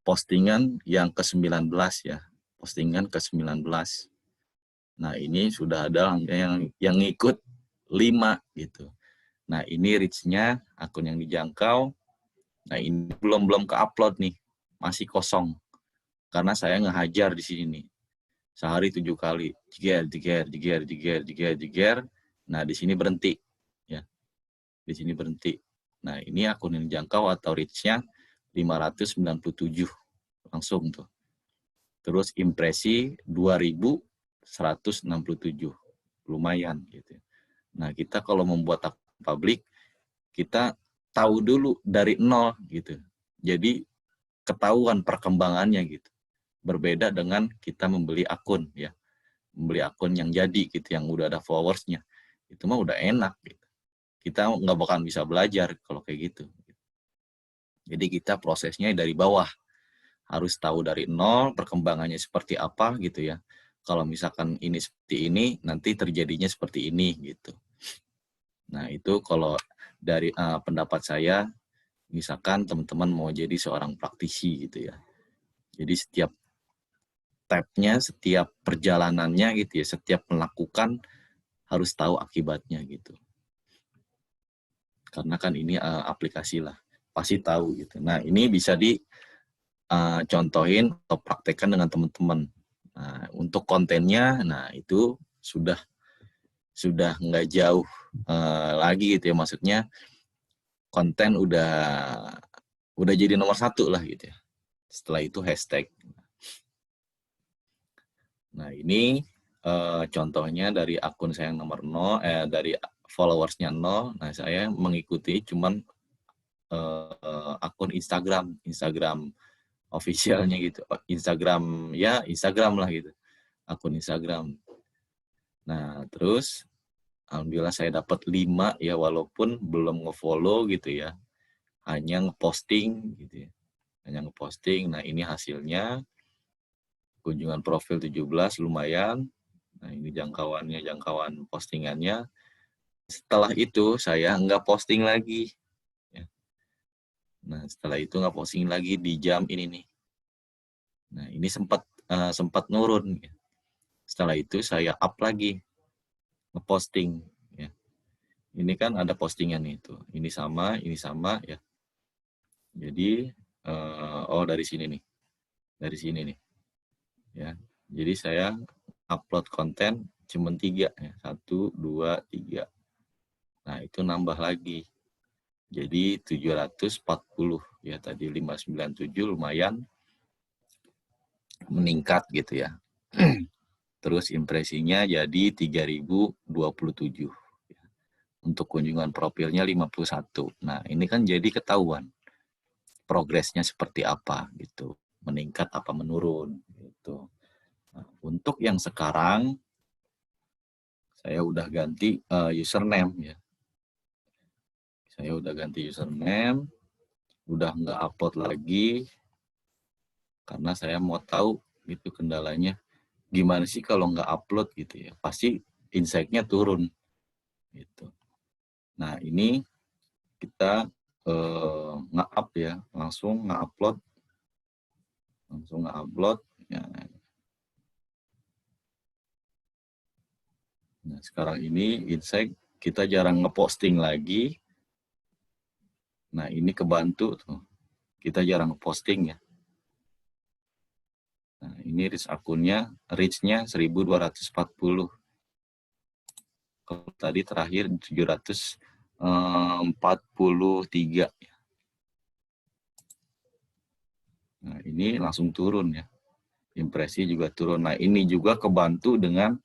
Postingan yang ke-19 ya. Postingan ke-19. Nah, ini sudah ada yang ngikut 5 gitu. Nah, ini reach-nya akun yang dijangkau. Nah, ini belum ke-upload nih. Masih kosong. Karena saya ngehajar di sini nih. Sehari 7 kali. Jiger. Nah, di sini berhenti. Ya. Di sini berhenti. Nah, ini akun yang dijangkau atau reach-nya 597. Langsung tuh. Terus impresi 2167. Lumayan gitu. Nah, kita kalau membuat akun publik, kita tahu dulu dari 0 gitu. Jadi ketahuan perkembangannya gitu. Berbeda dengan kita membeli akun ya. Membeli akun yang jadi gitu, yang udah ada followersnya. Itu mah udah enak gitu. Kita nggak bakal bisa belajar kalau kayak gitu. Jadi kita prosesnya dari bawah. Harus tahu dari nol, perkembangannya seperti apa gitu ya. Kalau misalkan ini seperti ini, nanti terjadinya seperti ini gitu. Nah itu kalau dari pendapat saya, misalkan teman-teman mau jadi seorang praktisi gitu ya. Jadi setiap tabnya, setiap perjalanannya gitu ya, setiap melakukan harus tahu akibatnya gitu. Karena kan ini aplikasi lah, pasti tahu gitu. Nah ini bisa dicontohin atau praktekkan dengan teman-teman. Nah, untuk kontennya, nah itu sudah nggak jauh lagi gitu ya, maksudnya konten udah jadi nomor 1 lah gitu ya. Setelah itu hashtag. Nah ini contohnya dari akun saya yang nomor 0, dari followersnya 0. Nah saya mengikuti cuman akun Instagram officialnya gitu. Instagram ya, Instagram lah gitu. Akun Instagram. Nah, terus alhamdulillah saya dapat 5 ya, walaupun belum nge-follow gitu ya. Hanya ngeposting gitu ya. Hanya ngeposting. Nah, ini hasilnya. Kunjungan profil 17 lumayan. Nah, ini jangkauan postingannya. Setelah itu saya nggak posting lagi. Ya. Nah, setelah itu nggak posting lagi di jam ini nih. Nah, ini sempat nurun. Ya. Setelah itu saya up lagi, ngeposting. Ya. Ini kan ada postingan itu. Ini sama ya. Jadi, dari sini nih. Dari sini nih. Ya. Jadi saya upload konten cuma 3 ya. 1, 2, 3. Nah, itu nambah lagi. Jadi 740 ya, tadi 597 lumayan meningkat gitu ya. Terus impresinya jadi 3027. Untuk kunjungan profilnya 51. Nah, ini kan jadi ketahuan progresnya seperti apa gitu. Meningkat apa menurun gitu. Nah, untuk yang sekarang saya udah ganti username ya. Saya udah ganti username, udah nggak upload lagi, karena saya mau tahu gitu kendalanya. Gimana sih kalau nggak upload gitu ya, pasti insight-nya turun gitu. Nah ini kita nge-up ya, langsung nge-upload ya. Nah sekarang ini insight kita jarang ngeposting lagi. Nah ini kebantu tuh, kita jarang ngeposting ya. Nah ini reach-nya 1240. Kalau tadi terakhir 743. Nah ini langsung turun ya. Impresi juga turun. Nah ini juga kebantu dengan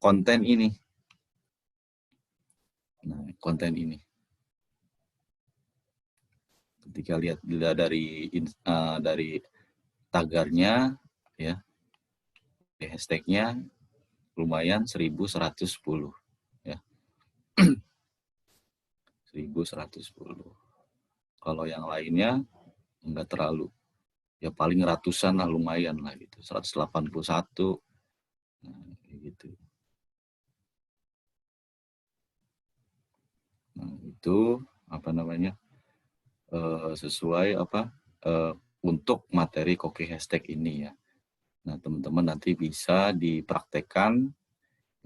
konten ini. Nah konten ini. Ketika lihat dari tagarnya ya, hashtagnya lumayan 1110 ya. 1110. Kalau yang lainnya enggak terlalu. Ya paling ratusan lah, lumayan lah gitu. 181. Nah, gitu. Nah, itu apa namanya? Sesuai untuk materi Koki hashtag ini ya. Nah, teman-teman nanti bisa dipraktekkan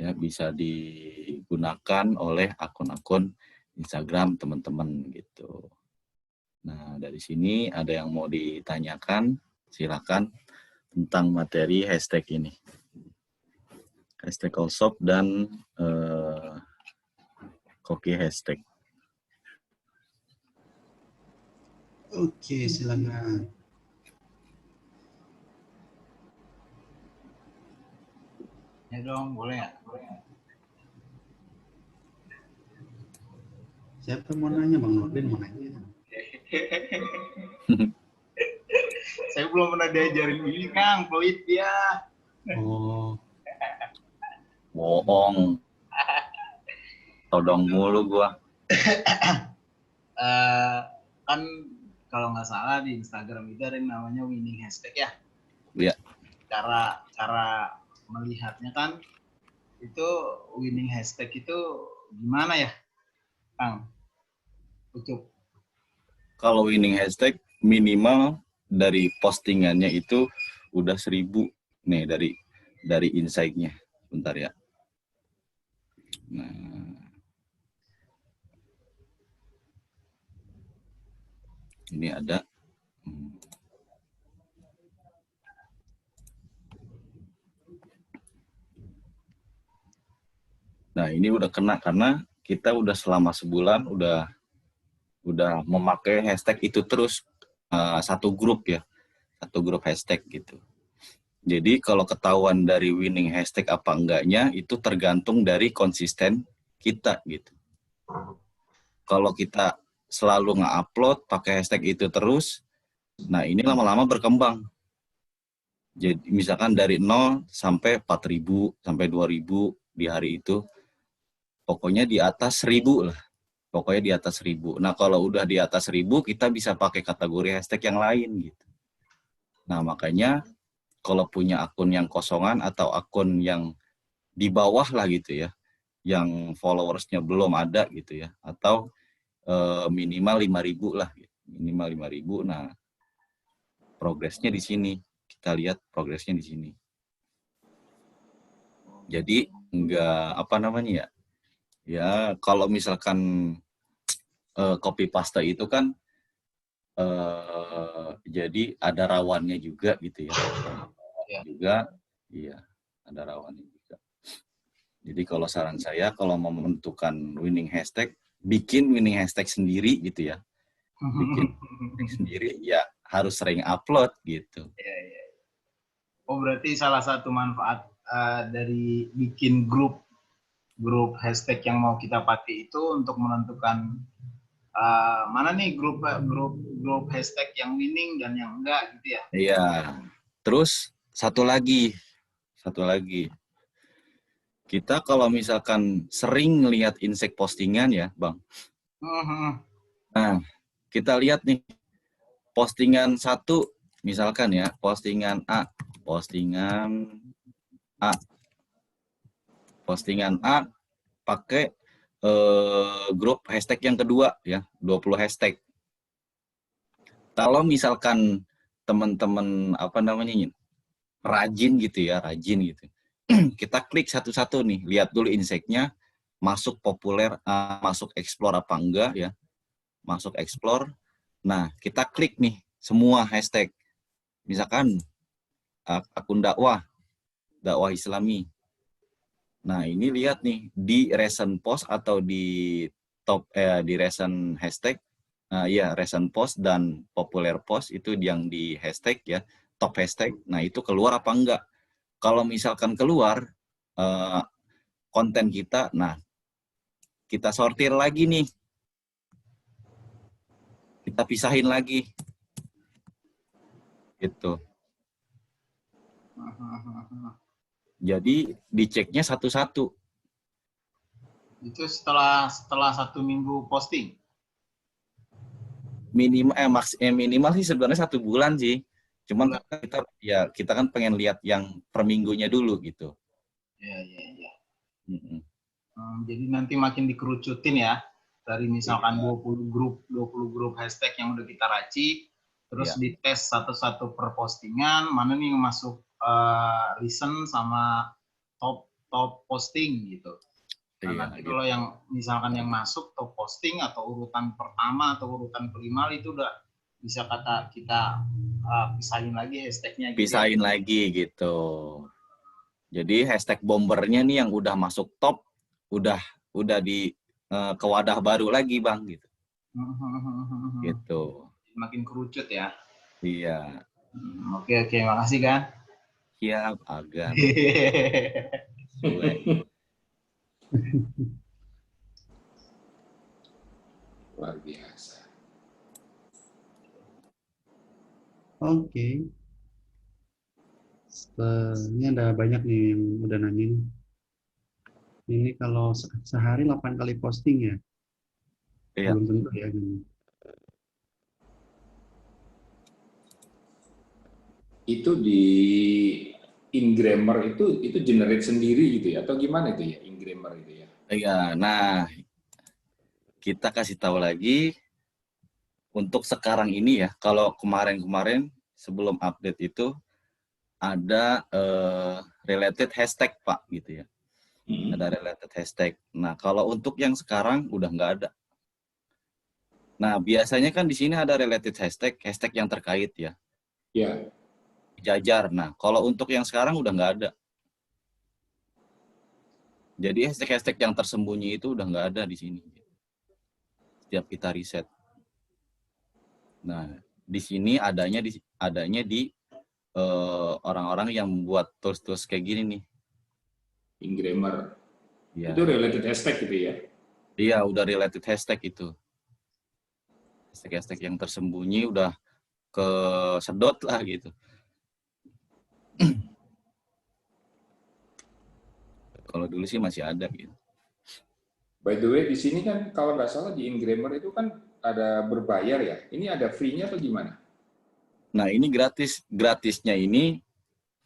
ya, bisa digunakan oleh akun-akun Instagram teman-teman gitu. Nah, dari sini ada yang mau ditanyakan, silakan tentang materi hashtag ini. Hashtag Allshop dan Koki hashtag. Oke, silakan. Ya dong, boleh ya? Siapa mau nanya? Bang Nurdin mau nanya. Saya belum pernah diajarin ini, Kang. Pelit dia. Oh, Bohong. Todong mulu gua. Kan kalau nggak salah di Instagram itu ada yang namanya winning hashtag ya. Iya. Cara melihatnya kan itu winning hashtag itu gimana ya, Kang? Ucup. Kalau winning hashtag minimal dari postingannya itu udah 1000 nih dari insight-nya. Bentar ya. Nah, ini ada. Nah, ini udah kena karena kita udah selama sebulan udah memakai hashtag itu terus satu grup ya. Satu grup hashtag gitu. Jadi kalau ketahuan dari winning hashtag apa enggaknya itu tergantung dari konsisten kita gitu. Kalau kita selalu nge-upload pakai hashtag itu terus, nah ini lama-lama berkembang. Jadi misalkan dari 0 sampai 4.000 sampai 2.000 di hari itu, pokoknya di atas 1.000 lah. Pokoknya di atas 1.000. Nah kalau udah di atas 1.000 kita bisa pakai kategori hashtag yang lain gitu. Nah makanya kalau punya akun yang kosongan atau akun yang di bawah lah gitu ya, yang followersnya belum ada gitu ya, atau minimal 5.000 lah, gitu. Minimal 5.000. Nah, progresnya di sini kita lihat progresnya di sini. Jadi enggak apa namanya ya? Ya kalau misalkan copy paste itu kan jadi ada rawannya juga gitu ya. Juga, iya ada rawannya juga. Jadi kalau saran saya kalau mau menentukan winning hashtag, bikin winning hashtag sendiri gitu ya. Bikin hashtag sendiri ya harus sering upload gitu. Oh berarti salah satu manfaat dari bikin grup hashtag yang mau kita pakai itu untuk menentukan mana nih grup hashtag yang winning dan yang enggak gitu ya. Iya. Terus satu lagi. Kita kalau misalkan sering lihat insek postingan ya, Bang. Nah, kita lihat nih postingan satu misalkan ya, postingan A. Postingan A pakai grup hashtag yang kedua ya, 20 hashtag. Kalau misalkan teman-teman apa namanya rajin gitu. Kita klik satu-satu nih, lihat dulu inseknya masuk populer, masuk explore apa enggak ya. Masuk explore. Nah, kita klik nih semua hashtag. Misalkan akun dakwah Islami. Nah, ini lihat nih di recent post atau di top di recent hashtag ya recent post dan popular post itu yang di hashtag ya, top hashtag. Nah, itu keluar apa enggak? Kalau misalkan keluar konten kita, nah kita sortir lagi nih. Kita pisahin lagi. Gitu. Jadi diceknya satu-satu. Itu setelah 1 minggu posting. Minimal sih sebenarnya 1 bulan sih. Cuman kita kan pengen lihat yang per minggunya dulu gitu. Iya. Jadi nanti makin dikerucutin ya. Dari misalkan 20 grup hashtag yang udah kita racik, terus dites satu-satu per postingan, mana nih yang masuk listen sama top posting gitu. Nah, nanti kalau yang misalkan yang masuk top posting atau urutan pertama atau urutan kelima itu udah bisa kita pisahin lagi hashtagnya. Pisahin lagi gitu. Jadi hashtag bombernya nih yang udah masuk top, udah di ke wadah baru lagi Bang gitu. Gitu. Makin kerucut ya. Iya. Oke, makasih kan. Siap, Agan. Luar biasa. Oke. Ini ada banyak nih yang udah nanya nih. Ini kalau sehari 8 kali posting ya? Iya. Belum tentu ya. Gini. Itu di Ingrammer itu generate sendiri gitu ya, atau gimana itu ya Ingrammer itu ya? Iya. Nah, kita kasih tahu lagi untuk sekarang ini ya. Kalau kemarin-kemarin sebelum update itu ada related hashtag Pak gitu ya. Ada related hashtag. Nah, kalau untuk yang sekarang udah nggak ada. Nah, biasanya kan di sini ada related hashtag, hashtag yang terkait ya. Ya. Jajar. Nah, kalau untuk yang sekarang udah nggak ada. Jadi hashtag-hashtag yang tersembunyi itu udah nggak ada di sini. Setiap kita riset. Nah, di sini adanya di orang-orang yang membuat tools-tools kayak gini nih. Ingrammer. Ya. Itu related hashtag gitu ya? Iya, udah related hashtag itu. Hashtag-hashtag yang tersembunyi udah kesedot lah gitu. Kalau dulu sih masih ada gitu. By the way, di sini kan kalau nggak salah di Ingrammer itu kan ada berbayar ya. Ini ada free-nya atau gimana? Nah, ini gratis. Gratisnya ini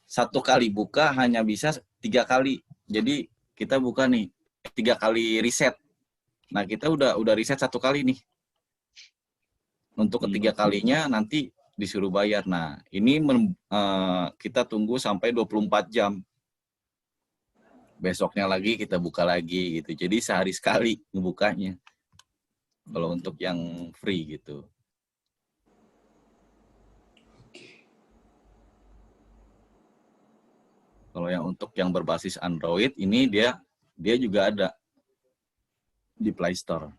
satu kali buka hanya bisa 3 kali. Jadi kita buka nih 3 kali riset. Nah, kita udah riset 1 kali nih. Untuk ketiga kalinya nanti disuruh bayar. Nah, ini kita tunggu sampai 24 jam. Besoknya lagi kita buka lagi gitu. Jadi sehari sekali ngebukanya. Kalau untuk yang free gitu. Kalau yang untuk yang berbasis Android ini dia juga ada di Play Store.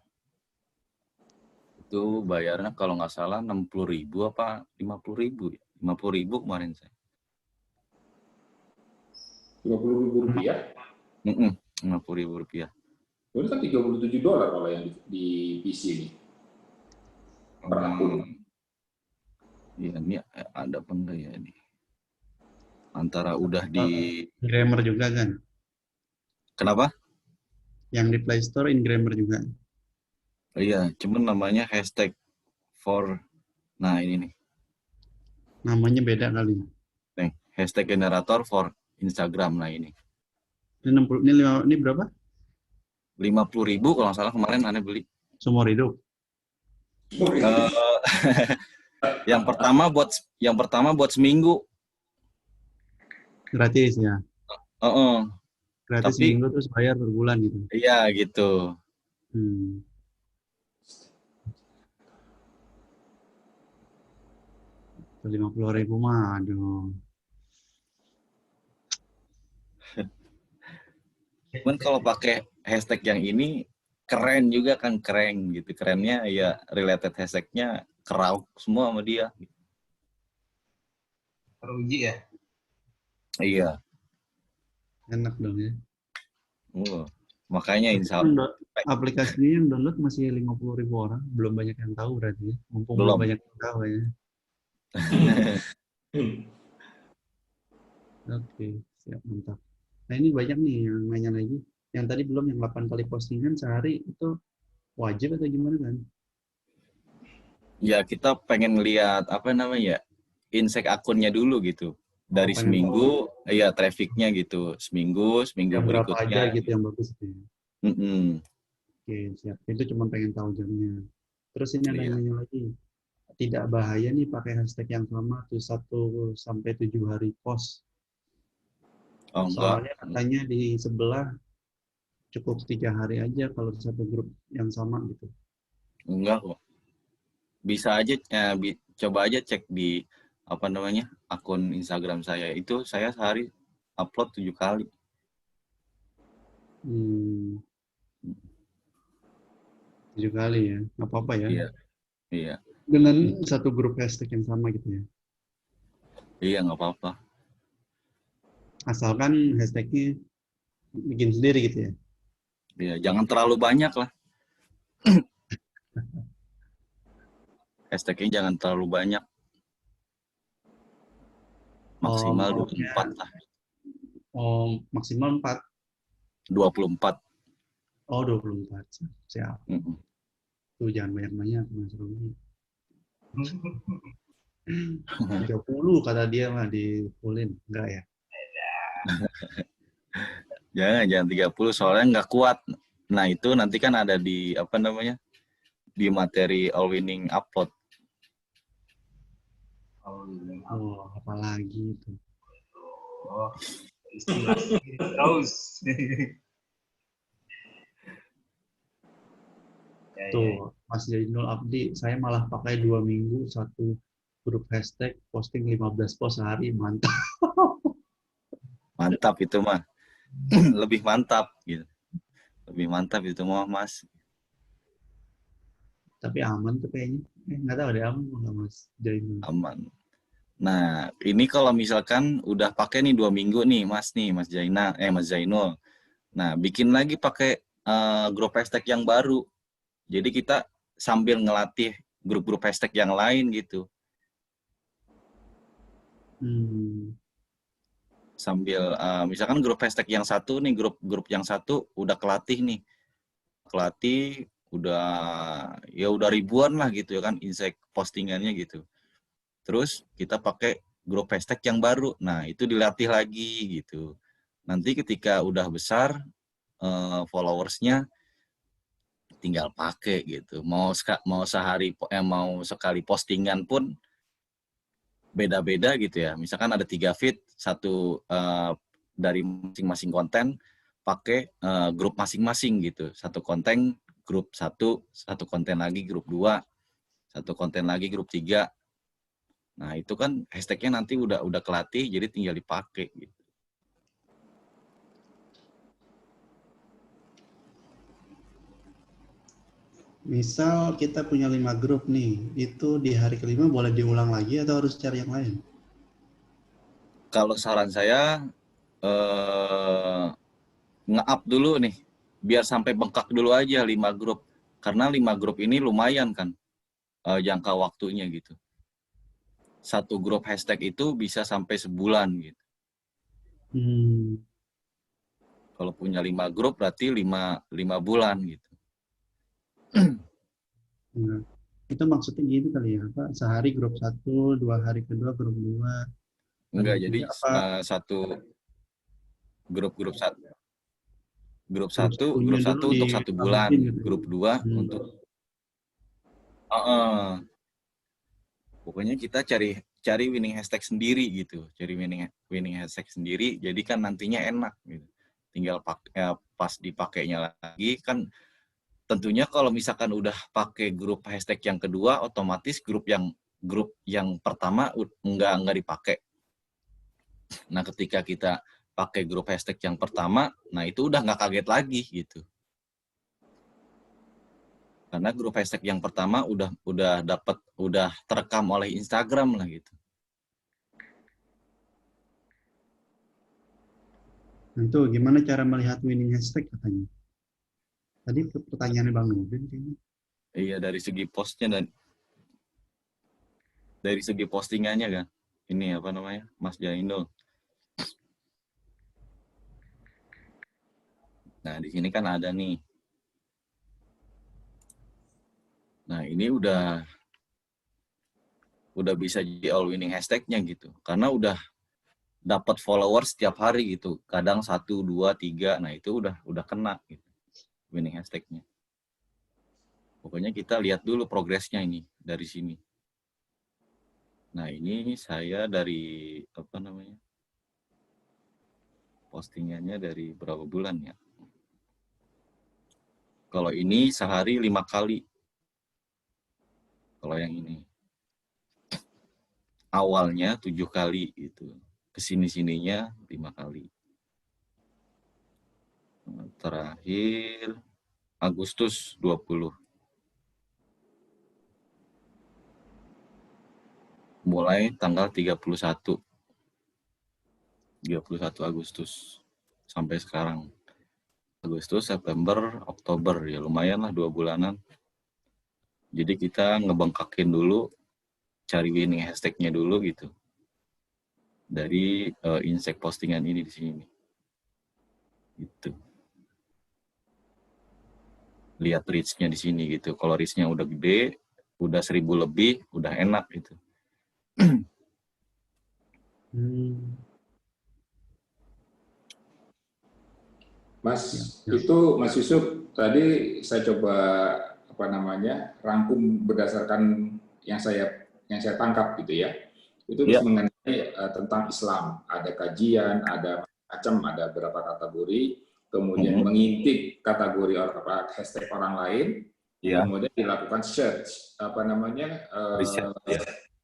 Itu bayarnya kalau nggak salah 60.000 apa 50.000 ya? 50.000 kemarin saya. 50.000 rupiah? 50.000 rupiah. Itu kan $37 kalau yang di PC ini. Per akun. Iya, ini ada apa enggak ya ini? Antara udah di Ingrammer juga kan? Kenapa? Yang di Play Store Ingrammer juga. Oh, iya, cuman namanya hashtag for. Nah, ini nih. Namanya beda kali. Nih, hashtag generator for Instagram. Nah, ini. Ini 60, ini berapa? 50.000 kalau nggak salah kemarin aneh beli. Seumur hidup. Yang pertama buat seminggu. Gratis ya. Gratis Tapi seminggu terus bayar per bulan gitu. iya gitu. 50.000 mah, aduh. Cuman kalau pakai hashtag yang ini keren juga kan, keren gitu. Kerennya ya related hashtagnya kerauk semua sama dia. Teruji ya? Iya. Enak dong ya. Makanya insya Allah. Aplikasinya yang download masih 50.000 orang. Belum banyak yang tahu berarti ya. Mumpung belum banyak yang tahu ya. Oke, siap, mantap. Nah ini banyak nih yang nanya lagi. Yang tadi belum, yang 8 kali postingan sehari itu wajib atau gimana kan? Ya kita pengen lihat apa namanya, insight akunnya dulu gitu. Dari seminggu, ya trafficnya gitu. Seminggu yang berapa berikutnya. aja gitu yang bagus itu ya. Oke, siap. Itu cuma pengen tahu jamnya. Terus ini ada yang nanya lagi. Tidak bahaya nih pakai hashtag yang sama tuh 1 sampai 7 hari post. Oh, soalnya katanya di sebelah cukup 3 hari aja kalau satu grup yang sama gitu. Enggak kok. Bisa aja, coba aja cek di apa namanya akun Instagram saya. Itu saya sehari upload 7 kali. 7 kali ya, nggak apa-apa ya. Iya. Dengan satu grup hashtag yang sama gitu ya. Iya, nggak apa-apa. Asalkan hashtagnya bikin sendiri gitu ya. Iya, jangan terlalu banyak lah. Hashtagnya jangan terlalu banyak. Maksimal grupnya 24 lah. maksimal 4. 24. Oh, 24. Siap. Mm-mm. Tuh jangan banyak-banyak Mas Romi. 30 kata dia mah di fullin. Enggak ya? Jangan 30 soalnya nggak kuat. Nah itu nanti kan ada di apa namanya di materi all winning upload. Oh, apalagi itu. Oh, istilah terus. Tuh, Mas Jainul Abdi, saya malah pakai 2 minggu satu grup hashtag posting 15 post sehari, mantap. Mantap itu mah. Lebih mantap gitu. Lebih mantap itu mah Mas. Tapi aman tuh kayaknya. Nggak tahu deh, aman nggak Mas Jainul. Aman. Nah, ini kalau misalkan udah pakai nih 2 minggu nih Mas Zainul. Nah, bikin lagi pakai grup hashtag yang baru. Jadi kita sambil ngelatih grup-grup hashtag yang lain gitu. Sambil misalkan grup hashtag yang satu nih, grup yang satu udah kelatih nih. Kelatih udah ribuan lah gitu ya kan insight postingannya gitu. Terus kita pakai grup hashtag yang baru. Nah, itu dilatih lagi gitu. Nanti ketika udah besar followersnya tinggal pakai gitu. Mau sekali postingan pun beda-beda gitu ya. Misalkan ada 3 feed, satu dari masing-masing konten pakai grup masing-masing gitu. Satu konten grup 1, satu konten lagi grup 2, satu konten lagi grup 3. Nah, itu kan hashtagnya nanti udah kelatih jadi tinggal dipakai gitu. Misal kita punya 5 grup nih, itu di hari kelima boleh diulang lagi atau harus cari yang lain? Kalau saran saya nge-up dulu nih, biar sampai bengkak dulu aja 5 grup. Karena 5 grup ini lumayan kan jangka waktunya gitu. Satu grup hashtag itu bisa sampai sebulan gitu. Kalau punya 5 grup berarti 5 bulan gitu. Nah, itu maksudnya gitu kali ya, Pak? Sehari grup 1, 2 hari kedua grup 2. Enggak, jadi satu grup 1 grup 1 untuk 1 bulan, gitu. grup 2 untuk pokoknya kita cari winning hashtag sendiri gitu, cari winning hashtag sendiri, jadi kan nantinya enak gitu. Tinggal pas dipakainya lagi kan. Tentunya kalau misalkan udah pakai grup hashtag yang kedua, otomatis grup yang pertama nggak dipakai. Nah, ketika kita pakai grup hashtag yang pertama, nah itu udah nggak kaget lagi gitu. Karena grup hashtag yang pertama udah terekam oleh Instagram lah gitu. Nah, itu gimana cara melihat winning hashtag katanya? Tadi pertanyaannya Bang Nurdin kayaknya. Iya, dari segi postnya dan dari segi postingannya kan. Ini apa namanya? Mas Jainul. Nah, di sini kan ada nih. Nah, ini udah bisa jadi all winning hashtag-nya gitu. Karena udah dapat followers setiap hari gitu. Kadang 1, 2, 3. Nah, itu udah kena gitu. Winning hashtag-nya. Pokoknya kita lihat dulu progresnya ini dari sini. Nah, ini saya dari apa namanya? Postingannya dari berapa bulan ya? Kalau ini sehari 5 kali. Kalau yang ini. Awalnya 7 kali gitu. Kesini-sininya 5 kali. Terakhir Agustus 20. Mulai tanggal 31 Agustus sampai sekarang. Agustus, September, Oktober, ya lumayan lah 2 bulanan. Jadi kita ngebengkakin dulu, cari winning hashtag-nya dulu gitu. dari insek postingan ini di sini. Gitu. Lihat reach-nya di sini gitu. Kalau reach-nya udah gede, udah 1000 lebih, udah enak gitu. Mas, itu Mas Yusuf tadi saya coba rangkum berdasarkan yang saya tangkap gitu ya. Itu mengenai tentang Islam, ada kajian, ada macam, ada berapa kategori, kemudian mengintip kategori hashtag orang lain, kemudian dilakukan search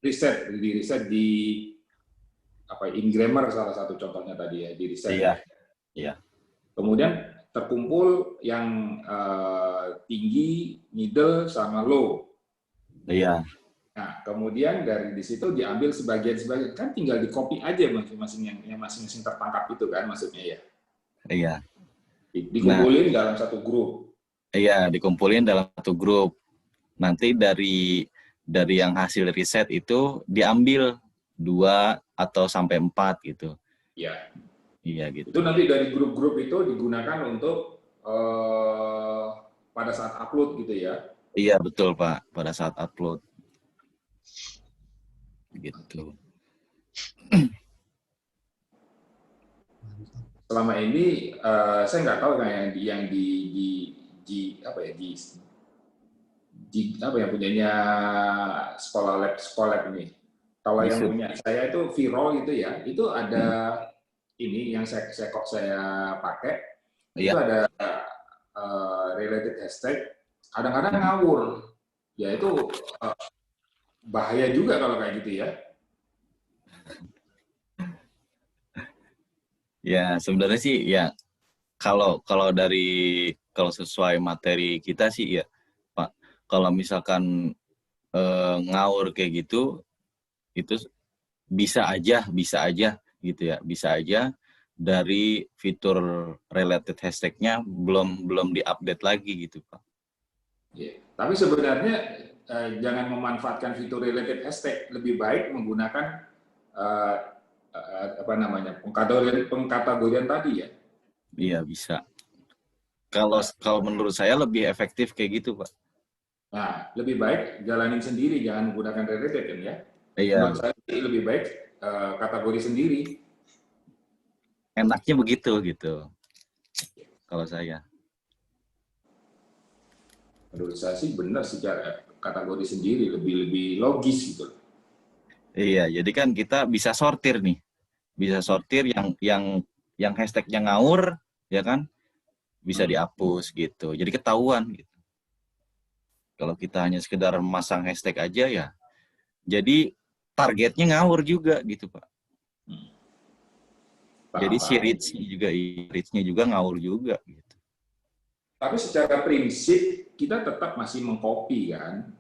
riset di Ingrammer salah satu contohnya tadi ya, di riset. Kemudian terkumpul yang tinggi, middle, sama low. Nah, kemudian dari di situ diambil sebagian-sebagian, kan tinggal di-copy aja masing-masing yang masing-masing tertangkap itu kan maksudnya ya. Dikumpulin dalam satu grup. Dikumpulin dalam satu grup. Nanti dari yang hasil riset itu diambil 2 atau sampai 4 gitu. Iya gitu. Itu nanti dari grup-grup itu digunakan untuk pada saat upload gitu ya? Iya betul Pak, pada saat upload. Gitu. Selama ini saya nggak tahu yang punyanya sekolah lab ini. Kalau yang punya saya itu viral gitu ya, itu ada ini yang saya pakai, itu ada related hashtag, kadang-kadang ngawur, ya itu bahaya juga kalau kayak gitu ya. Ya sebenarnya sih ya kalau sesuai materi kita sih ya Pak, kalau misalkan ngawur kayak gitu itu bisa aja gitu ya, bisa aja dari fitur related hashtag-nya belum diupdate lagi gitu Pak. Tapi sebenarnya jangan memanfaatkan fitur related hashtag, lebih baik menggunakan pengkategorian tadi ya. Iya bisa. Kalau menurut saya lebih efektif kayak gitu Pak. Nah, lebih baik jalanin sendiri, jangan menggunakan related kan ya. Menurut saya lebih baik kategori sendiri. Enaknya begitu gitu. Kalau saya. Menurut saya sih benar secara kategori sendiri lebih logis gitu. Iya, jadi kan kita bisa sortir nih. Bisa sortir yang hashtagnya ngawur, ya kan? Bisa dihapus gitu. Jadi ketahuan gitu. Kalau kita hanya sekedar memasang hashtag aja ya. Jadi targetnya ngawur juga gitu, Pak. Jadi si reach-nya juga ngawur juga gitu. Tapi secara prinsip kita tetap masih mengcopy kan?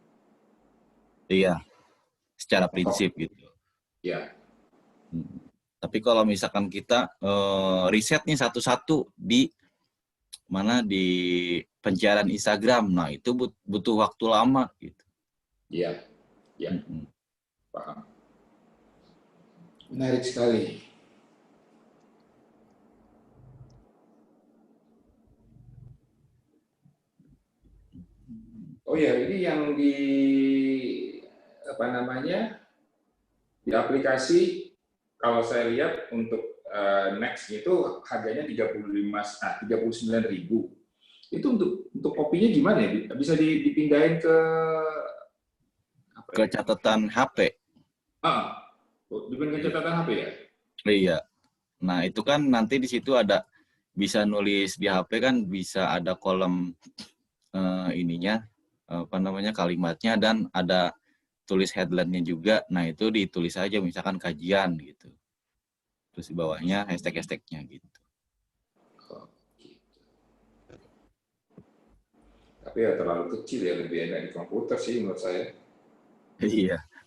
Iya. Secara prinsip gitu. Ya. Tapi kalau misalkan kita riset nih satu-satu di pencarian Instagram, nah itu butuh waktu lama gitu. Iya. Paham. Menarik sekali. Oh ya, ini yang di di aplikasi, kalau saya lihat untuk Next itu harganya 39.000. Itu untuk kopinya gimana ya? Bisa dipindahin ke catatan HP. Dipindahin ke catatan HP ya? Iya. Nah, itu kan nanti di situ ada bisa nulis di HP kan bisa ada kolom kalimatnya dan ada tulis headline-nya juga. Nah, itu ditulis aja misalkan kajian gitu. Terus di bawahnya hashtag-hashtag-nya gitu. Tapi ya terlalu kecil ya, lebih enak di komputer sih menurut saya.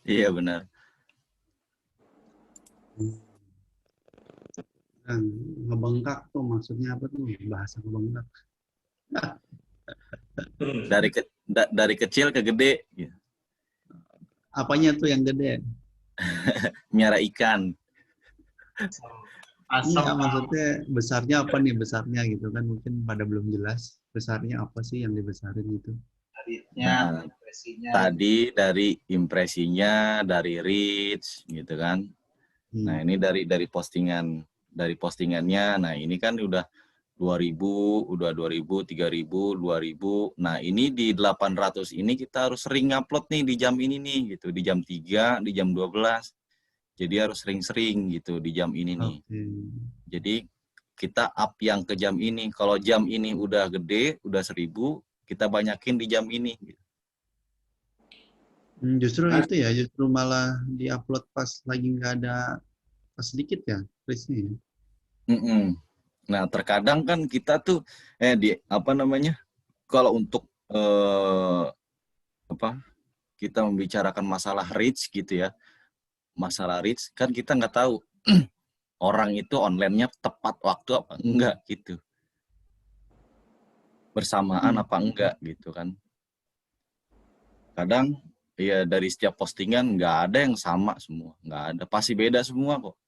Iya benar. Dan ngebengkak tuh maksudnya apa tuh? Bahasa ngebengkak. Dari kecil ke gede. Ya. Apanya tuh yang gede? Miara ikan. Asam. Iya, maksudnya besarnya apa nih besarnya gitu kan mungkin pada belum jelas besarnya apa sih yang dibesarin gitu. Nah, Impresinya. tadi dari impresinya, dari reach gitu kan. Nah, ini dari postingannya. Nah, ini kan udah 2000, udah 2000, 3000, 2000. Nah, ini di 800 ini kita harus sering upload nih di jam ini nih gitu, di jam 3, di jam 12. Jadi harus sering-sering gitu di jam ini nih. Jadi kita up yang ke jam ini. Kalau jam ini udah gede, udah 1000, kita banyakin di jam ini. Justru itu ya, justru malah diupload pas lagi nggak ada, pas sedikit ya, reach-nya ya. Nah, terkadang kan kita tuh kalau untuk kita membicarakan masalah reach gitu ya. Masalah reach kan kita nggak tahu orang itu online-nya tepat waktu apa enggak gitu. Bersamaan apa enggak gitu kan. Kadang ya dari setiap postingan nggak ada yang sama semua, nggak ada, pasti beda semua kok.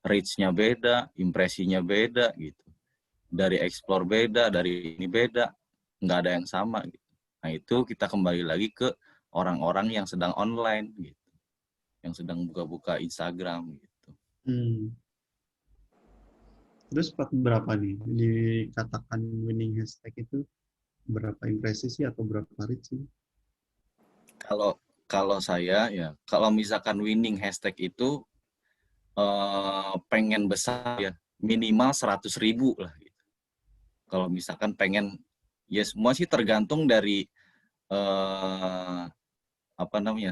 Reach-nya beda, impresinya beda gitu. Dari explore beda, dari ini beda, nggak ada yang sama gitu. Nah itu kita kembali lagi ke orang-orang yang sedang online gitu, yang sedang buka-buka Instagram gitu. Terus berapa nih dikatakan winning hashtag itu berapa impresi sih atau berapa reach sih? Kalau saya ya, kalau misalkan winning hashtag itu pengen besar ya minimal 100.000 lah gitu. Kalau misalkan pengen, ya semua sih tergantung dari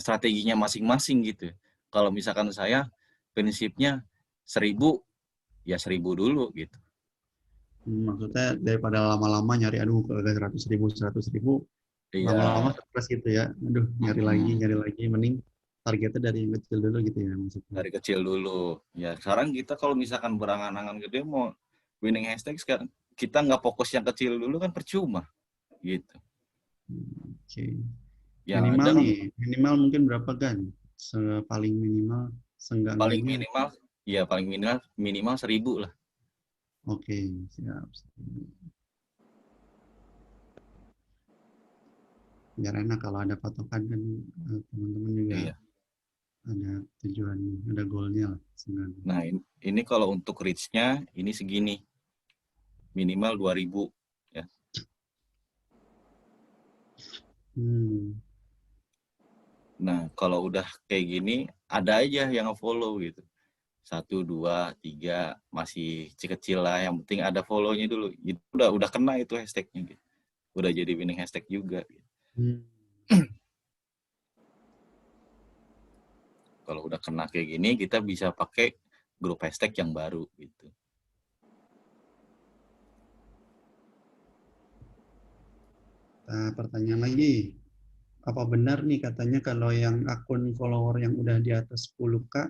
strateginya masing-masing gitu. Kalau misalkan saya prinsipnya 1000 ya 1000 dulu gitu. Maksudnya daripada lama-lama nyari aduh ke 100.000 Iya. Lama-lama stres gitu ya, aduh nyari lagi mending targetnya dari yang kecil dulu gitu ya maksudnya. Dari kecil dulu ya. Sekarang kita kalau misalkan berangan-angan gede mau winning hashtag, sekarang kita nggak fokus yang kecil dulu kan percuma gitu. Oke. Ya, minimal mungkin berapa kan? Paling minimal seenggak-enggaknya. Paling minimal 1000 lah. Oke, siap. Biar enak kalau ada patokan kan teman-teman juga ada tujuan, ada goalnya lah sebenarnya. Nah ini kalau untuk reach-nya ini segini, minimal 2000 ya. Nah kalau udah kayak gini ada aja yang follow gitu. 1, 2, 3 masih kecil lah, yang penting ada follow-nya dulu. Itu udah kena itu hashtag-nya gitu. Udah jadi winning hashtag juga gitu. Kalau udah kena kayak gini kita bisa pakai grup hashtag yang baru gitu. Pertanyaan lagi, apa benar nih katanya kalau yang akun follower yang udah di atas 10K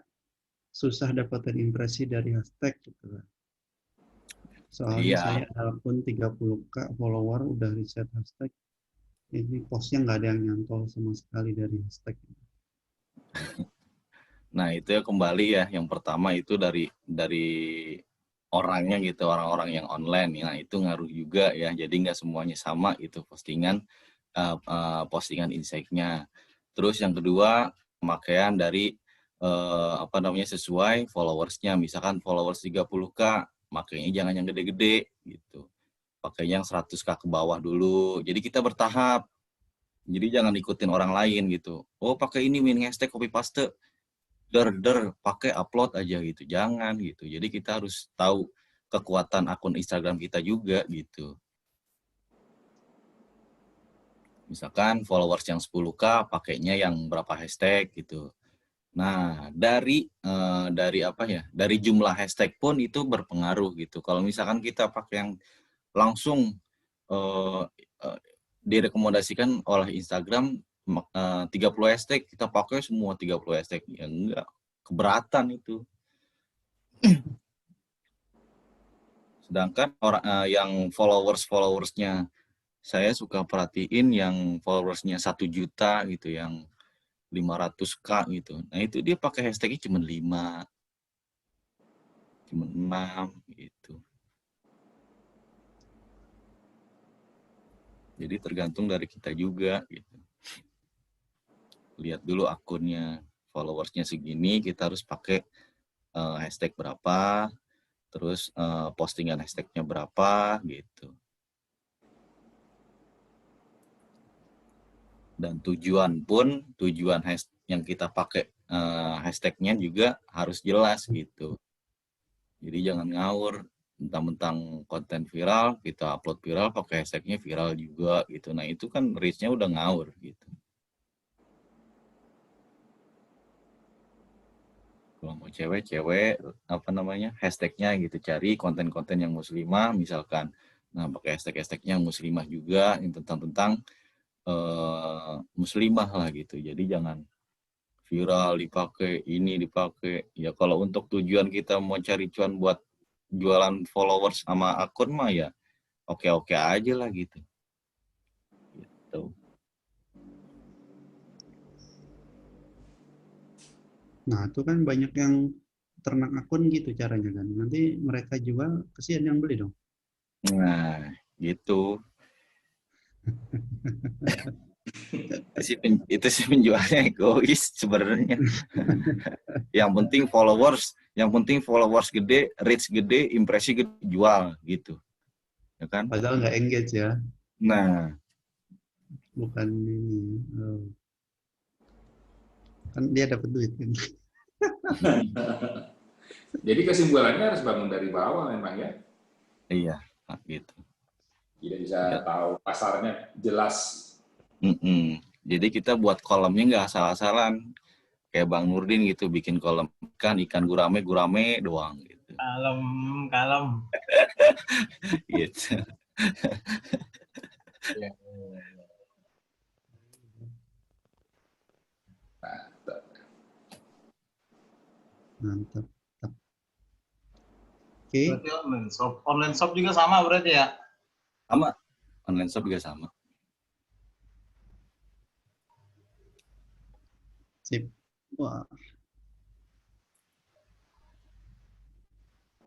susah dapetin impresi dari hashtag gitu kan? Soalnya saya ada akun 30K follower udah riset hashtag, ini postnya nggak ada yang nyantol sama sekali dari hashtag. Nah itu ya kembali ya, yang pertama itu dari orangnya gitu, orang-orang yang online. Nah itu ngaruh juga ya, jadi nggak semuanya sama gitu postingan insight-nya. Terus yang kedua pemakaian dari sesuai followers-nya. Misalkan followers 30K, makanya jangan yang gede-gede gitu. Pakainya yang 100K ke bawah dulu. Jadi kita bertahap. Jadi jangan ikutin orang lain gitu. Oh pakai ini winning hashtag copy paste. Pakai upload aja gitu. Jangan gitu. Jadi kita harus tahu kekuatan akun Instagram kita juga gitu. Misalkan followers yang 10K pakainya yang berapa hashtag gitu. Nah, dari jumlah hashtag pun itu berpengaruh gitu. Kalau misalkan kita pakai yang langsung direkomendasikan oleh Instagram 30 hashtag, kita pakai semua 30 hashtag. Ya enggak, keberatan itu. Sedangkan yang followersnya, saya suka perhatiin yang followersnya 1 juta gitu, yang 500K gitu. Nah itu dia pakai hashtagnya cuma 5. cuma 6 gitu. Jadi tergantung dari kita juga gitu. Lihat dulu akunnya, followersnya segini, kita harus pakai hashtag berapa, terus postingan hashtagnya berapa gitu. Dan tujuan yang kita pakai hashtagnya juga harus jelas gitu. Jadi jangan ngawur, mentang-mentang konten viral, kita upload viral pakai hashtagnya viral juga gitu. Nah itu kan reach-nya udah ngawur gitu. Kalau mau cewek, apa namanya, hashtagnya gitu, cari konten-konten yang muslimah misalkan. Nah pakai hashtag-hashtagnya muslimah juga, yang tentang muslimah lah gitu. Jadi jangan viral dipakai, ini dipakai. Ya kalau untuk tujuan kita mau cari cuan buat jualan followers sama akun mah ya oke-oke aja lah gitu. Gitu. Nah, itu kan banyak yang ternak akun gitu caranya kan. Nanti mereka jual, kesian yang beli dong. Nah, gitu. Itu sih penjualnya egois sebenarnya. Yang penting followers gede, reach gede, impresi gede, jual gitu. Ya kan? Padahal nggak engage ya. Nah, Bukan ini. Kan dia dapat duit kan. Jadi kesimpulannya harus bangun dari bawah memang ya. iya, gitu. Tidak bisa tahu pasarnya jelas. Jadi kita buat kolomnya nggak asal-asalan. Kayak Bang Nurdin gitu, bikin kolom ikan gurame doang gitu. Kalem. Gitu. Mantap. Oke. Berarti online shop juga sama berarti ya? Sama, online shop juga sama. Sip. Wah.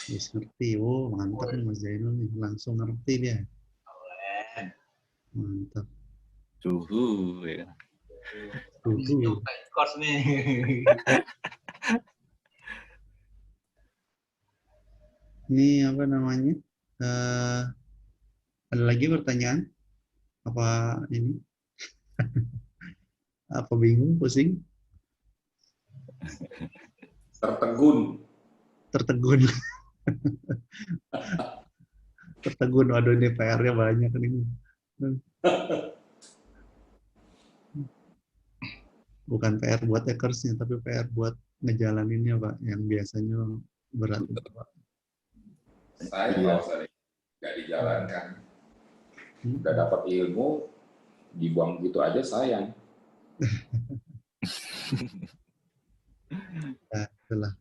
Yes, ngerti. Oh, mantap nih Mas Zainul nih. Langsung ngerti dia. Mantap. Suhu ya. Suhu. Course nih. Ini apa namanya? Ada lagi pertanyaan? Apa ini? Apa bingung, pusing? Tertegun. Tertegun, waduh ini PR-nya banyak nih. Bukan PR buat hackersnya, tapi PR buat ngejalaninnya Pak, yang biasanya berat. Pak. Saya kalau sering nggak dijalankan, udah dapat ilmu, dibuang gitu aja sayang. Ya, itulah.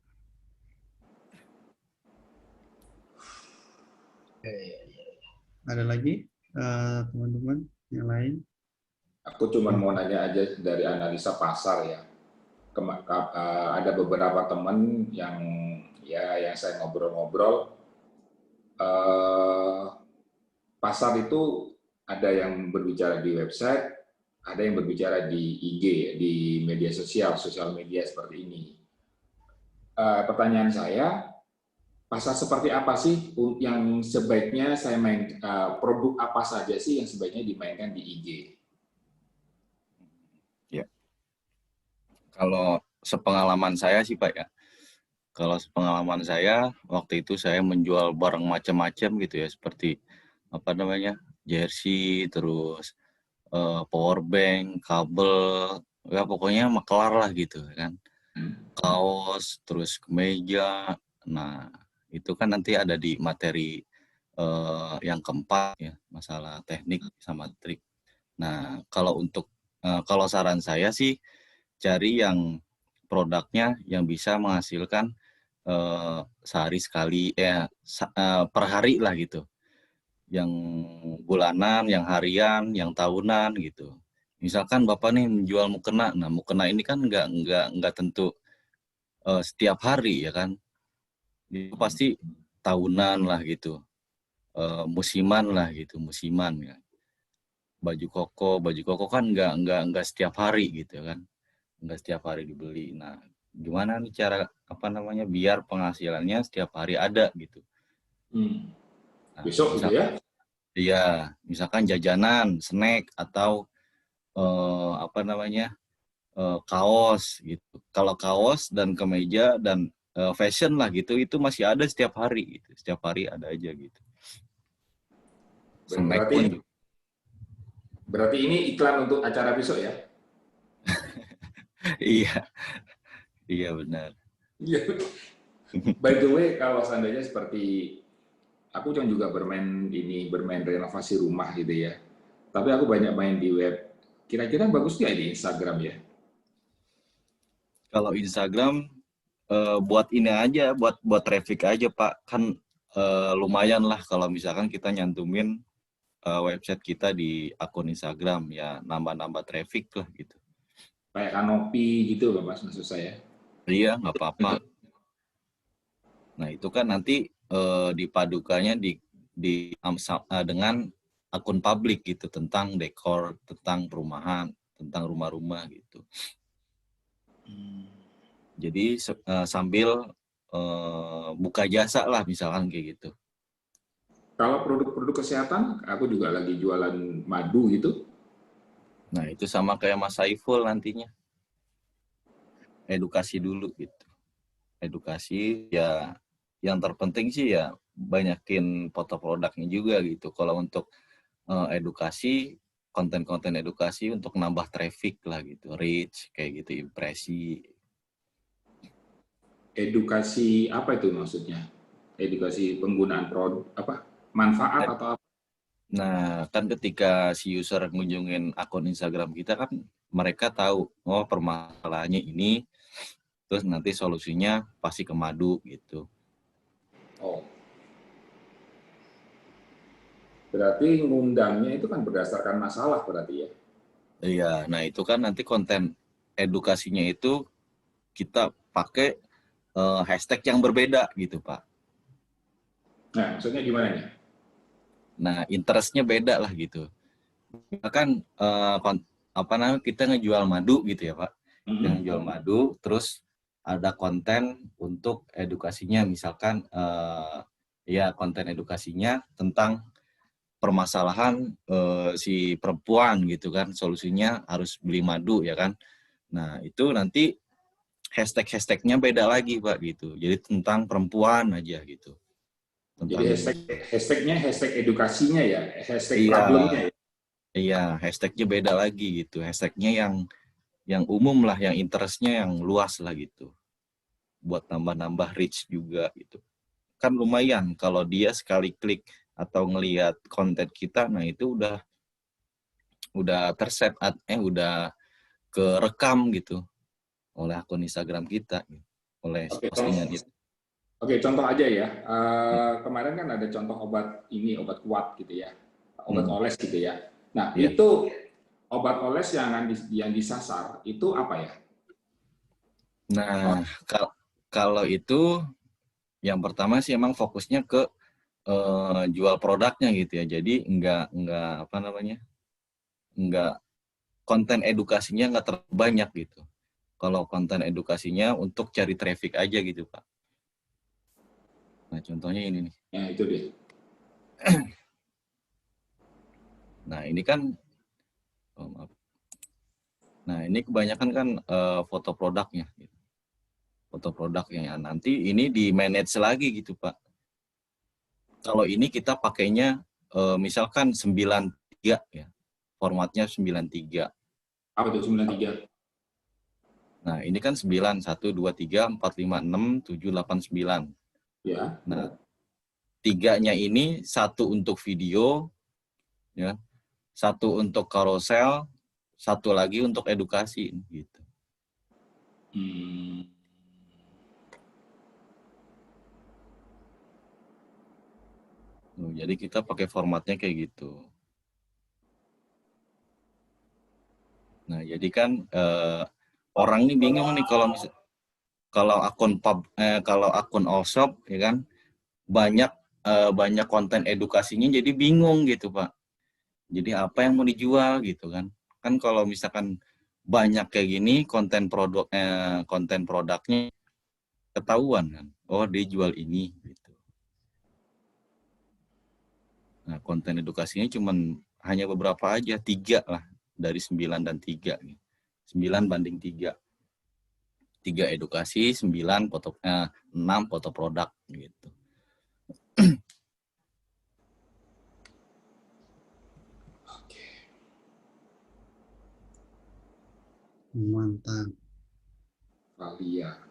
Ada lagi teman-teman yang lain? Aku cuma mau nanya aja dari analisa pasar ya. Ada beberapa teman yang saya ngobrol-ngobrol, pasar itu ada yang berbicara di website, ada yang berbicara di IG, di media sosial media seperti ini. Pertanyaan saya, pasar seperti apa sih yang sebaiknya saya main, produk apa saja sih yang sebaiknya dimainkan di IG? Ya. Kalau sepengalaman saya sih Pak ya, kalau sepengalaman saya waktu itu saya menjual barang macam-macam gitu ya, seperti apa namanya, jersey, terus power bank, kabel, ya pokoknya makelar lah gitu kan, kaos, terus kemeja. Nah itu kan nanti ada di materi yang keempat ya, masalah teknik sama trik. Nah kalau saran saya sih cari yang produknya yang bisa menghasilkan sehari sekali per hari lah gitu, yang bulanan, yang harian, yang tahunan gitu. Misalkan Bapak nih menjual mukena, nah mukena ini kan nggak tentu setiap hari ya kan. Itu pasti tahunan lah gitu, musiman lah gitu, musiman ya. Baju koko kan nggak setiap hari gitu kan, nggak setiap hari dibeli. Nah, gimana nih cara apa namanya biar penghasilannya setiap hari ada gitu. Nah, Besok gitu ya? Iya, misalkan jajanan, snack atau apa namanya kaos gitu. Kalau kaos dan kemeja dan fashion lah gitu, itu masih ada setiap hari gitu. Setiap hari ada aja gitu. Snack pun juga. Berarti ini iklan untuk acara besok ya? Iya, iya benar. Iya. By the way, kalau seandainya seperti aku kan juga bermain renovasi rumah gitu ya. Tapi aku banyak main di web. Kira-kira bagus nggak di Instagram ya? Kalau Instagram buat ini aja, buat traffic aja Pak. Kan lumayan lah kalau misalkan kita nyantumin website kita di akun Instagram ya, nambah-nambah traffic lah gitu. Kayak kanopi gitu loh Mas, maksud saya. Iya, nggak apa-apa. Nah, itu kan nanti dipadukannya dengan akun publik gitu, tentang dekor, tentang perumahan, tentang rumah-rumah gitu. Jadi sambil buka jasa lah misalkan kayak gitu. Kalau produk-produk kesehatan, aku juga lagi jualan madu gitu. Nah, itu sama kayak Mas Saiful nantinya. Edukasi dulu gitu. Edukasi ya, yang terpenting sih ya banyakin foto produknya juga gitu. Kalau untuk edukasi, konten-konten edukasi untuk nambah traffic lah gitu, reach kayak gitu, impresi. Edukasi apa itu maksudnya? Edukasi penggunaan produk apa? Manfaat atau apa? Nah, kan ketika si user ngunjungin akun Instagram kita kan mereka tahu, oh permasalahannya ini, terus nanti solusinya pasti ke madu gitu. Oh. Berarti ngundangnya itu kan berdasarkan masalah berarti ya? Iya, nah itu kan nanti konten edukasinya itu kita pakai hashtag yang berbeda gitu, Pak. Nah, maksudnya gimana nih? Nah, interestnya beda lah gitu. Kan apa namanya kita ngejual madu gitu ya Pak. Kita ngejual madu, terus ada konten untuk edukasinya, misalkan ya konten edukasinya tentang permasalahan si perempuan gitu kan, solusinya harus beli madu ya kan. Nah itu nanti hashtagnya beda lagi Pak gitu. Jadi tentang perempuan aja gitu. Jadi hashtagnya hashtag edukasinya ya, hashtag problemnya ya. Iya, hashtagnya beda lagi gitu. Hashtagnya yang umum lah, yang interestnya yang luas lah gitu. Buat nambah-nambah reach juga gitu. Kan lumayan kalau dia sekali klik atau ngelihat konten kita, nah itu udah terset, udah kerekam gitu oleh akun Instagram kita, oleh postingan itu. Oke, contoh aja ya. Kemarin kan ada contoh obat kuat gitu ya, obat oles gitu ya. Nah, itu obat oles yang disasar itu apa ya? Nah, kalau itu yang pertama sih emang fokusnya ke jual produknya gitu ya. Jadi enggak apa namanya? Enggak, konten edukasinya enggak terlalu banyak gitu. Kalau konten edukasinya untuk cari traffic aja gitu, Pak. Nah, contohnya ini nih. Ya, itu deh. Nah, ini kan maaf. Nah, ini kebanyakan kan foto produknya gitu. Foto produknya. Nanti ini di manage lagi gitu, Pak. Kalau ini kita pakainya misalkan 93 ya. Formatnya 93. Apa itu 93? Nah, ini kan 9, 1, 2, 3, 4, 5, 6, 7, 8, 9. Ya. Nah, 3-nya ini 1 untuk video, ya, 1 untuk carousel, 1 lagi untuk edukasi, gitu. Jadi kita pakai formatnya kayak gitu. Nah, jadi kan orang ini bingung nih kalau akun Allshop ya kan banyak konten edukasinya, jadi bingung gitu Pak. Jadi apa yang mau dijual gitu kan? Kan kalau misalkan banyak kayak gini konten produknya ketahuan kan. Oh, dia jual ini gitu. Nah, konten edukasinya cuman hanya beberapa aja, 3 lah dari 9 dan 3 nih. 9 banding 3. 3 edukasi, 6 foto produk gitu. Mantap. Valia.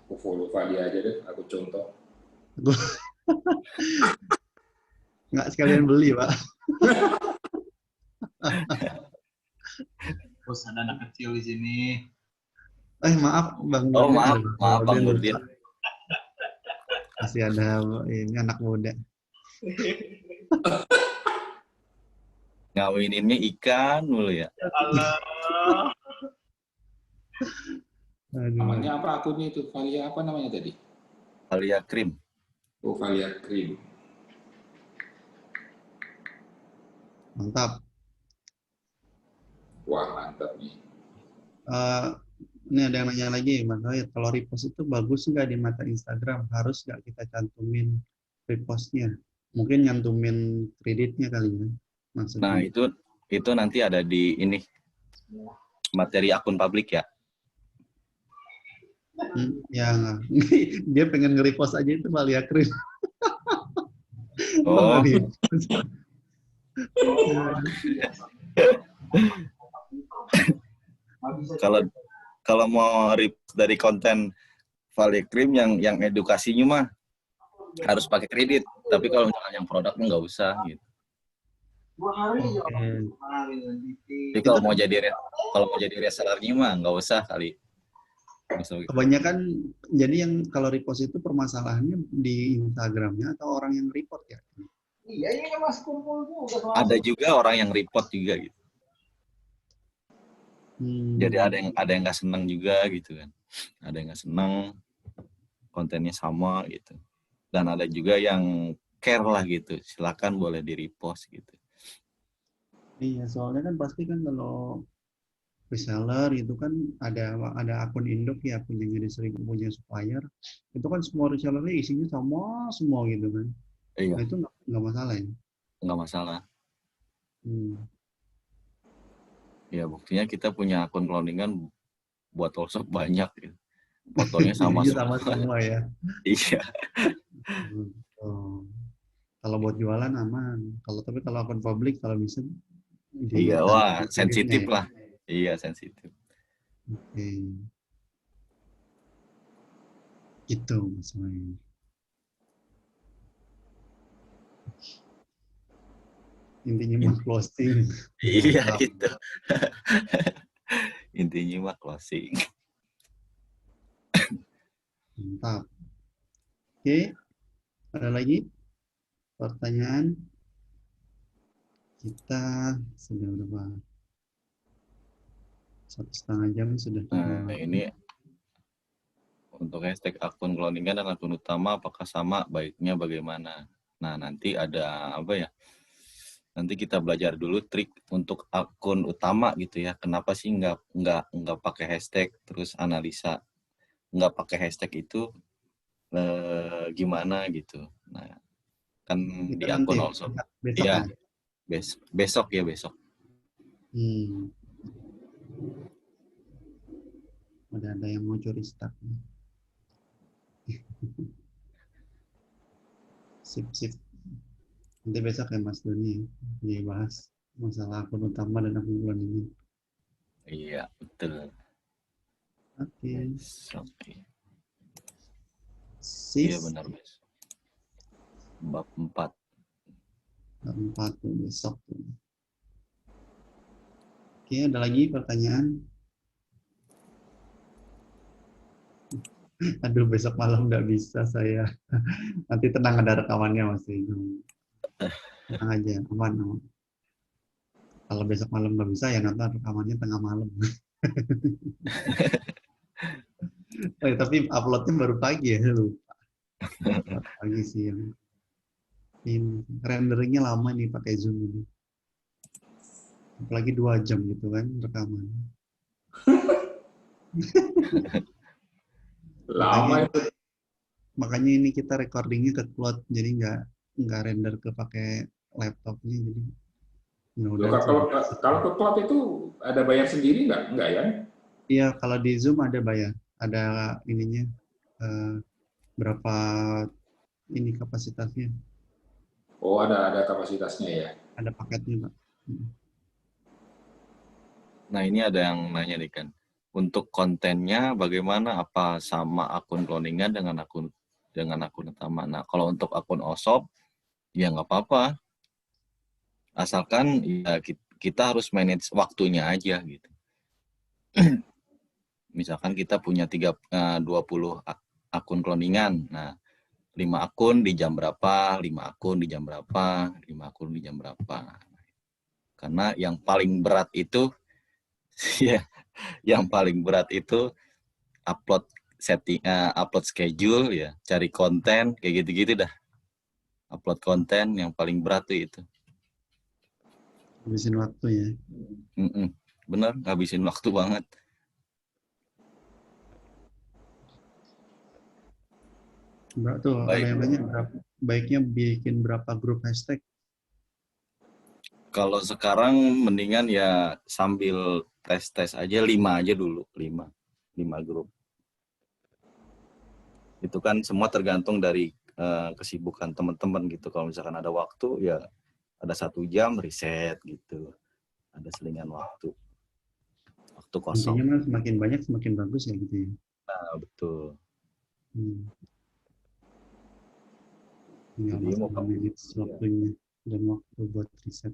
Aku follow Valia aja deh, aku contoh. Nggak sekalian beli, Pak. Terus ada anak kecil di sini. Maaf, Bang Oh, Nurdin. maaf Bang Nurdin. Masih ada ini anak muda. Ngawininnya ikan mulu ya. Allah. Namanya apa akunnya itu? Valia apa namanya tadi? Valia Krim. Oh, Valia Krim. Mantap. Wah, mantap nih. Ini ada yang nanya lagi, Bang Tohid. Kalau repost itu bagus nggak di mata Instagram? Harus nggak kita cantumin repostnya? Mungkin nyantumin kreditnya kali ya. Maksudnya. Nah, itu nanti ada di ini materi akun publik ya. Ya, dia pengen nge-repost aja itu Valia Krim. Oh. Kalau mau repost dari konten Valia Krim yang edukasinya mah harus pakai kredit. Tapi kalau misalnya yang produknya nggak usah gitu. Jadi kalau mau jadi resellernya mah nggak usah kali. Kebanyakan jadi yang kalau repost itu permasalahannya di Instagramnya atau orang yang report ya? Iya Mas, kumpul juga. Ada juga orang yang report juga gitu. Jadi ada yang nggak senang juga gitu kan. Ada yang nggak senang kontennya sama gitu. Dan ada juga yang care lah gitu. Silakan boleh di repost gitu. Iya, soalnya kan pasti kan kalau reseller itu kan ada akun induk ya, punya supplier, itu kan semua resellernya isinya sama semua gitu kan. Iya. Nah, itu nggak masalah ya? Nggak masalah. Ya buktinya kita punya akun cloningan buat Allshop banyak gitu. Fotonya sama semua ya. Iya. Kalau buat jualan aman. Tapi kalau akun publik kalau bisa iya, wah sensitif lah. Iya, sensitif. Oke. Itu masalahnya. Intinya mah closing. Iya, itu. Intinya mah closing. Mantap. Oke. Ada lagi pertanyaan? Kita sudah berapa? 1,5 jam sudah. Nah, ini untuk hashtag akun cloningan dan akun utama apakah sama, baiknya bagaimana? Nah, nanti ada apa ya? Nanti kita belajar dulu trik untuk akun utama gitu ya. Kenapa sih nggak pakai hashtag, terus analisa nggak pakai hashtag itu gimana gitu. Nah, kan kita di akun Allshop. Iya. Besok. Udah ada yang mau curi start. Sip. Nanti besok ya Mas Doni dibahas masalah akun utama dan akun cloning. Iya, betul. Oke. Iya benar, Mas. Bab 4. Bab 4 tuh besok. Oke, ada lagi pertanyaan? Aduh, besok malam nggak bisa saya. Nanti tenang, ada rekamannya Mas. Tenang aja, aman. Kalau besok malam nggak bisa, ya nanti rekamannya tengah malam. Tapi uploadnya baru pagi ya, lupa. Pagi sih yang ini. Renderingnya lama nih pakai Zoom ini. Apalagi 2 jam gitu kan rekaman. Lama itu. Makanya ini kita recordingnya ke cloud, jadi nggak render ke pakai laptopnya, jadi Loh, kalau ke cloud itu ada bayar sendiri nggak? Nggak ya? Iya, kalau di Zoom ada bayar, ada ininya berapa ini kapasitasnya, Oh, ada kapasitasnya ya. ada paketnya Pak. Nah, ini ada yang nanya nih kan. Untuk kontennya bagaimana? Apa sama akun cloningan dengan akun utama? Nah, kalau untuk akun OSOP, ya nggak apa-apa. Asalkan ya kita harus manage waktunya aja gitu. Misalkan kita punya 20 akun cloningan. Nah, 5 akun di jam berapa, 5 akun di jam berapa, 5 akun di jam berapa. Karena yang paling berat itu ya, yang paling berat itu upload upload schedule ya, cari konten kayak gitu-gitu dah. Upload konten yang paling berat tuh itu. Habisin waktu ya. Bener, ngabisin waktu banget. Tuh ada yang nanya baiknya bikin berapa grup hashtag? Kalau sekarang mendingan ya sambil tes aja 5 aja dulu, 5 grup. Itu kan semua tergantung dari kesibukan teman-teman gitu. Kalau misalkan ada waktu ya ada 1 jam riset gitu. Ada selingan waktu kosong. Intinya mah semakin banyak semakin bagus ya gitu ya. Nah, betul. Jadi mau manage waktunya dan waktu buat riset.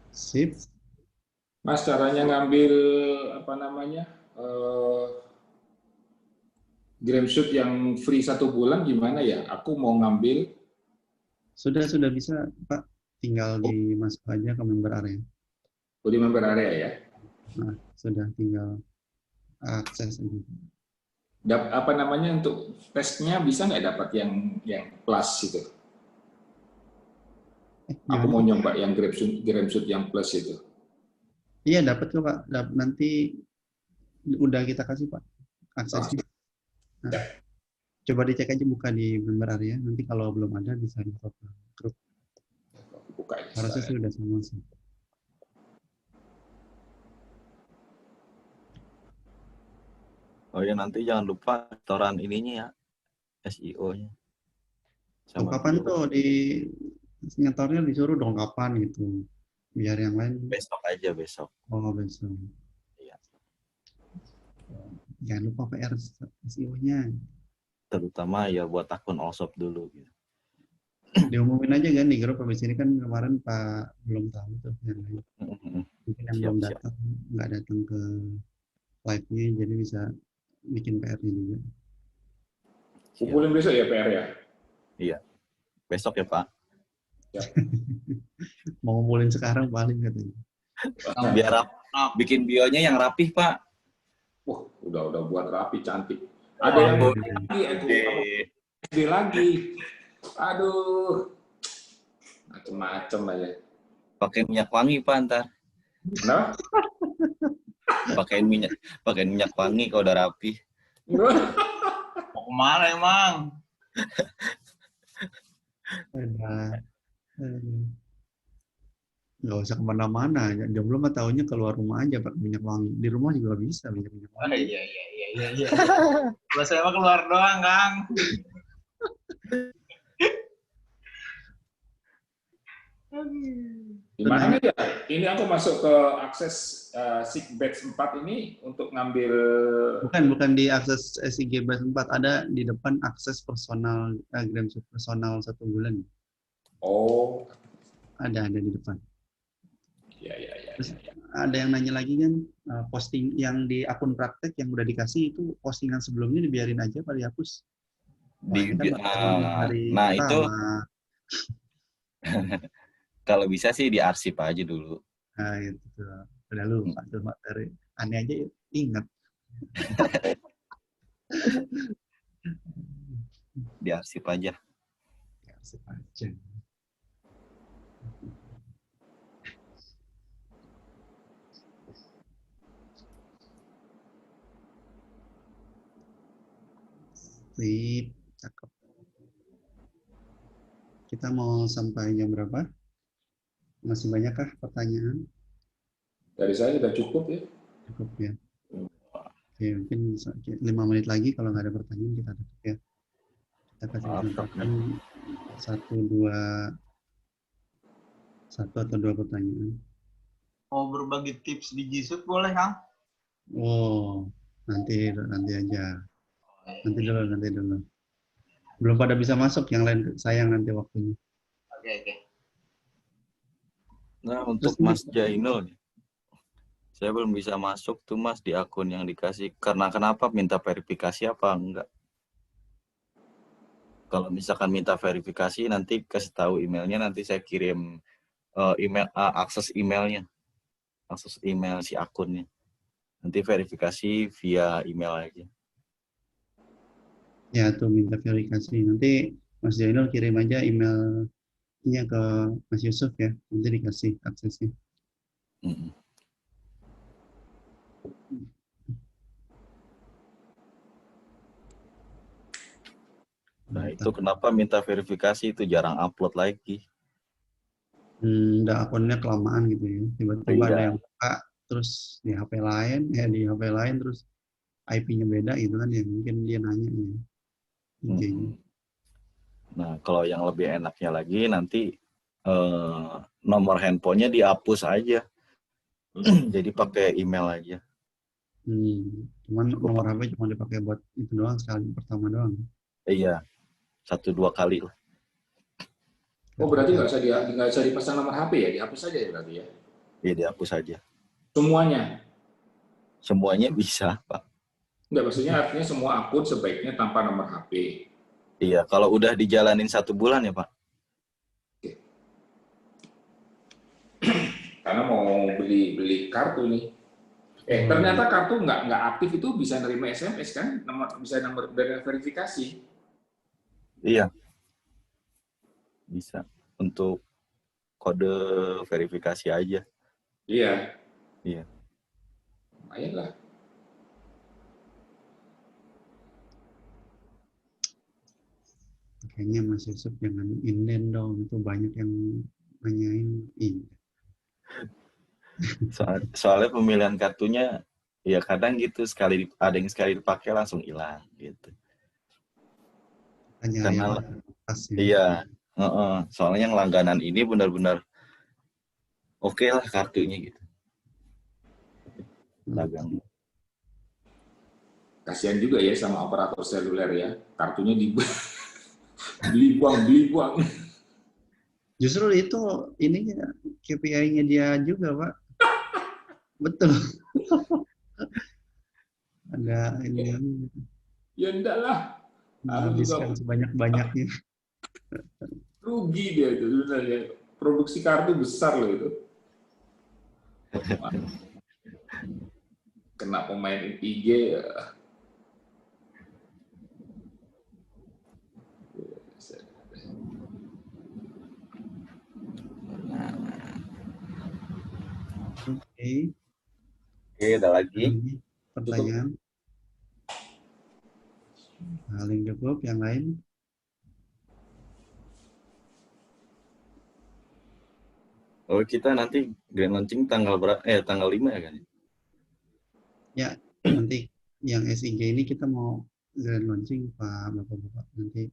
Sip. Mas, caranya ngambil apa namanya Gramshoot yang free 1 bulan gimana ya? Aku mau ngambil. Sudah bisa Pak, tinggal dimasuk aja ke member area. Oh, di member area ya? Nah, sudah tinggal akses aja. Apa namanya untuk tesnya bisa nggak dapat yang plus itu? Aku mau nyoba yang Gramshoot yang plus itu. Iya dapat kok Pak. Nanti udah kita kasih Pak aksesnya. Nah, coba dicek aja buka di member area. Nanti kalau belum ada bisa info ke grup. Buka ya. Harusnya sih udah semua sih. Oh ya, nanti jangan lupa setoran ininya ya, SEO-nya. Kapan tuh di nyetornya disuruh dong kapan gitu, biar yang lain. Besok aja, besok. Oh, besok. Iya. Jangan lupa PR SEO-nya. Terutama ya buat akun OSOP dulu gitu. Diumumin aja kan di grup. Habis ini kan kemarin Pak belum tahu tuh yang lain. Mungkin yang belum datang, nggak datang ke live-nya, jadi bisa bikin PR-nya juga. Kumpulin besok ya PR ya? Iya, besok ya Pak. Ya. Mau ngumpulin sekarang paling katanya. Biar bikin bionya yang rapih Pak. Wah, udah buat rapi, cantik. Ada yang SD lagi. Aduh, macem-macem aja. Pakai minyak wangi Pak ntar. Nah? Pakai minyak wangi kalau udah rapi. Mau kemana emang? Nggak usah kemana-mana, jomblo mah taunya keluar rumah aja pakai minyak wangi. Di rumah juga bisa minyak wangi. Oh, iya. Kalau saya mah keluar doang, Kang. Gimana ya? Ini aku masuk ke akses SIG Batch 4 ini untuk ngambil. Bukan di akses SIG Batch 4, ada di depan akses personal Gramshoot personal 1 bulan. Oh. Ada di depan. Ya. Terus ada yang nanya lagi kan, posting yang di akun praktek yang udah dikasih itu postingan sebelumnya dibiarin aja apa dihapus? Nah itu kalau bisa sih diarsip aja dulu. Nah itu udah lupa tuh materi. aneh aja ingat. Diarsip aja. Diarsip aja. Sip, cakep. Kita mau sampai jam berapa? Masih banyakkah pertanyaan? Dari saya sudah cukup ya. Cukup ya. Oke, mungkin 5 menit lagi kalau nggak ada pertanyaan kita tutup ya. Kita kasih kesempatan satu atau dua pertanyaan. Mau berbagi tips di G-Suite boleh, Kang? Oh, nanti aja. Nanti dulu. Belum pada bisa masuk, yang lain sayang nanti waktunya. Oke. Nah, untuk Mas Jainul, saya belum bisa masuk tuh Mas di akun yang dikasih. Karena kenapa? Minta verifikasi apa enggak? Kalau misalkan minta verifikasi, nanti kasih tahu emailnya, nanti saya kirim akses emailnya, akses email si akunnya. Nanti verifikasi via email aja. Ya, tuh minta verifikasi. Nanti Mas Jainul kirim aja emailnya ke Mas Yusuf ya. Nanti dikasih aksesnya. Nah, itu kenapa minta verifikasi itu jarang upload lagi. Udah akunnya kelamaan gitu ya. Tiba-tiba ada yang buka, terus di HP lain, terus IP-nya beda gitu kan ya. Mungkin dia nanya ya. IG-nya. Nah, kalau yang lebih enaknya lagi nanti nomor handphonenya dihapus aja. Jadi pakai email aja. Cuman nomor HP cuma dipakai buat itu doang, sekali pertama doang. Iya, 1-2 kali lah. Oh, berarti nggak usah dipasang nomor HP ya, dihapus saja ya berarti ya? Iya, dihapus aja. Semuanya? Semuanya bisa, Pak. Nggak, maksudnya artinya semua akun sebaiknya tanpa nomor HP. Iya, kalau udah dijalanin 1 bulan ya, Pak. Oke. Karena mau beli kartu nih. Ternyata kartu nggak aktif itu bisa nerima SMS kan? Bisa nomor dari verifikasi. Iya. Bisa. Untuk kode verifikasi aja. Iya. Iya. Lumayan lah. Kayaknya Mas Yusuf jangan inden dong, itu banyak yang nanyain. Soalnya pemilihan kartunya ya kadang gitu, ada yang sekali dipakai langsung hilang gitu. Karena iya, soalnya yang langganan ini benar-benar oke lah kartunya gitu. Dagang. Kasihan juga ya sama operator seluler ya, kartunya beli buang. Justru itu ininya KPI-nya dia juga, Pak. Betul. Ada ini. Ya enggak lah. Habiskan sebanyak-banyaknya. Rugi dia itu sebenarnya. Produksi kartu besar loh itu. Kena pemain IG. Oke, ada lagi pertanyaan? Paling cukup, yang lain? Oh, kita nanti grand launching tanggal 5 ya kan? Ya, nanti yang SIG ini kita mau grand launching, Pak Bapak-Bapak. Nanti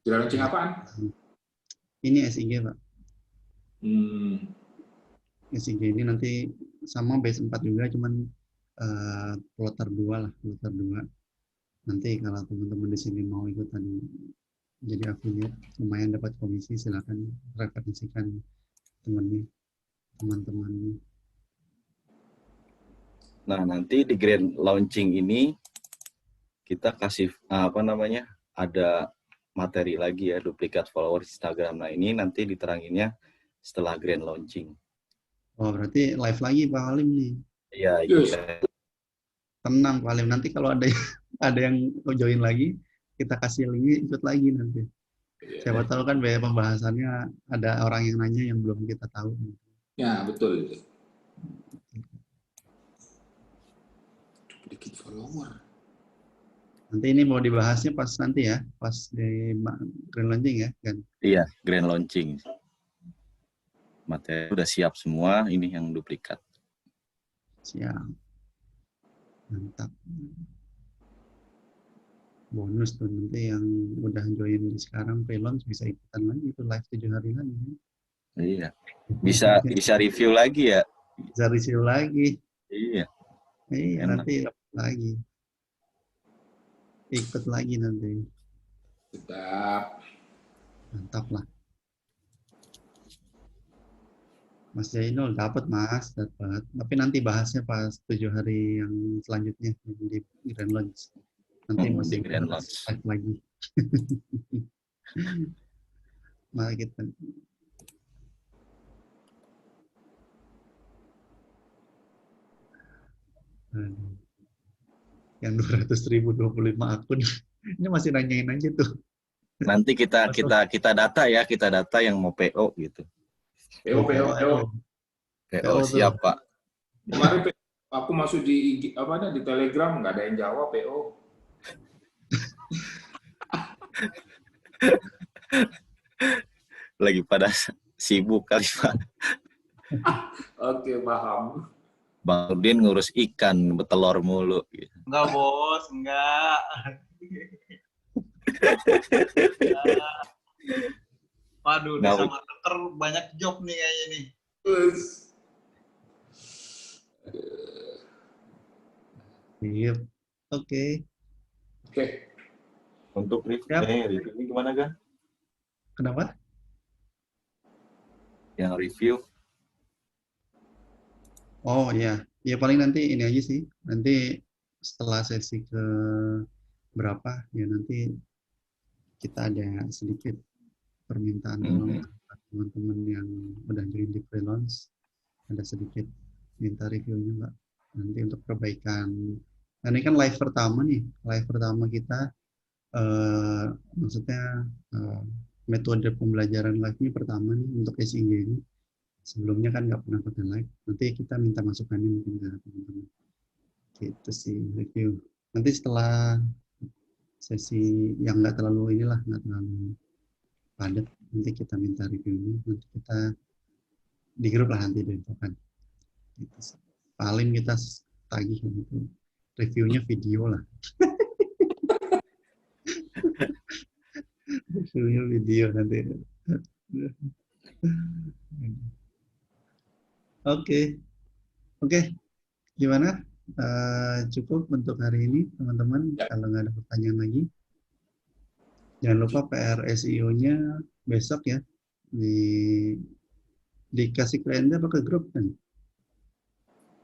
grand launching apaan? Ini SIG, Pak. SIG ini nanti sama base 4 juga, cuman kloter 2 lah, kloter 2. Nanti kalau teman-teman di sini mau ikutan jadi affiliate, lumayan dapat komisi, silakan referensikan teman-temannya. Nah, nanti di grand launching ini kita kasih ada materi lagi ya, duplikat follower Instagram. Nah, ini nanti diteranginnya setelah grand launching. Oh, berarti live lagi Pak Halim nih. Iya, Tenang Pak Alim, nanti kalau ada ada yang mau join lagi, kita kasih linknya ikut lagi nanti. Siapa tahu kan biaya pembahasannya ada orang yang nanya yang belum kita tahu. Ya, betul itu. Dikit follower. Nanti ini mau dibahasnya pas nanti ya, pas di grand launching ya kan? Iya, grand launching. Materi udah siap semua, ini yang duplikat. Siap. Mantap. Bonus tuh nanti yang udah join di sekarang pre-launch bisa ikutan lagi itu live 7 hari lagi. Iya. Bisa review lagi ya. Bisa review lagi. Iya. Iya, Enak. nanti lagi. Ikut lagi nanti. Sedap. Mantap lah. Mas Jainul dapat Mas, dapat. Tapi nanti bahasnya pas 7 hari yang selanjutnya di Grand Launch. Nanti masih di Grand Launch live lagi. Mari kita. Aduh. Yang 200.000 25 akun. Ini masih nanyain aja tuh. Nanti kita data ya, kita data yang mau PO gitu. PO siap Pak. Kemarin aku masuk di di Telegram nggak ada yang jawab PO. Lagi pada sibuk kali Pak. Oke, paham. Bang Udin ngurus ikan, betelor mulu. Gitu. Enggak, Bos. Enggak. Waduh, di sama dokter banyak job nih kayaknya nih. Iya. Oke. Untuk review ini gimana kan? Kenapa? Yang review. Oh iya, ya paling nanti ini aja sih. Nanti setelah sesi ke berapa ya nanti kita ada sedikit permintaan tolong teman-teman yang udah join di pre-launch, ada sedikit minta reviewnya Mbak. Nanti untuk perbaikan. Nah, ini kan live pertama nih, live pertama kita. Maksudnya metode pembelajaran live ini pertama nih untuk SIG ini. Sebelumnya kan nggak pernah pakai live. Nanti kita minta masukannya mungkin ke teman-teman. Gitu sih review. Nanti setelah sesi yang nggak terlalu nggak terlalu padat, nanti kita minta reviewnya. Nanti kita di grup lah nanti diinfokan. Gitu sih. Paling kita tagih gitu. Reviewnya video lah. Reviewnya video nanti. Oke. Gimana? Cukup untuk hari ini, teman-teman. Kalau nggak ada pertanyaan lagi, jangan lupa PR SEO-nya besok ya. Dikasih ke Anda apa ke grup kan?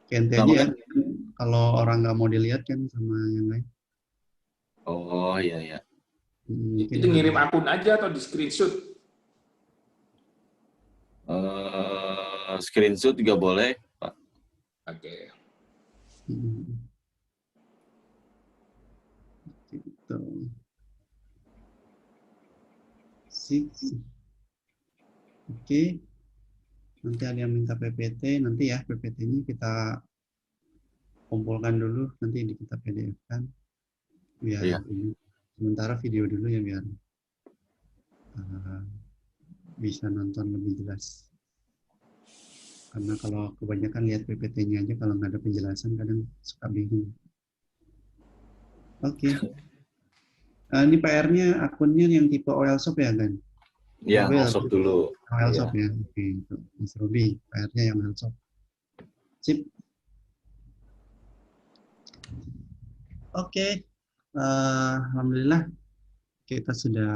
Ke ente aja ya. Kalau orang nggak mau dilihat kan sama yang lain. Oh iya. Itu ngirim akun aja atau di screenshot? Screenshot juga boleh, Pak. Oke. Gitu. Sip. Oke. Nanti ada yang minta PPT, nanti ya PPT-nya kita kumpulkan dulu, nanti kita PDF-kan. Biar ini. Sementara video dulu ya biar bisa nonton lebih jelas. Karena kalau kebanyakan lihat PPT-nya aja, kalau nggak ada penjelasan kadang suka bingung. Oke. Ini PR-nya akunnya yang tipe OilShop ya kan? Iya, OilShop dulu. OilShop ya. Oke, itu Mas Robi, PR-nya yang OilShop. Sip. Oke. Alhamdulillah kita sudah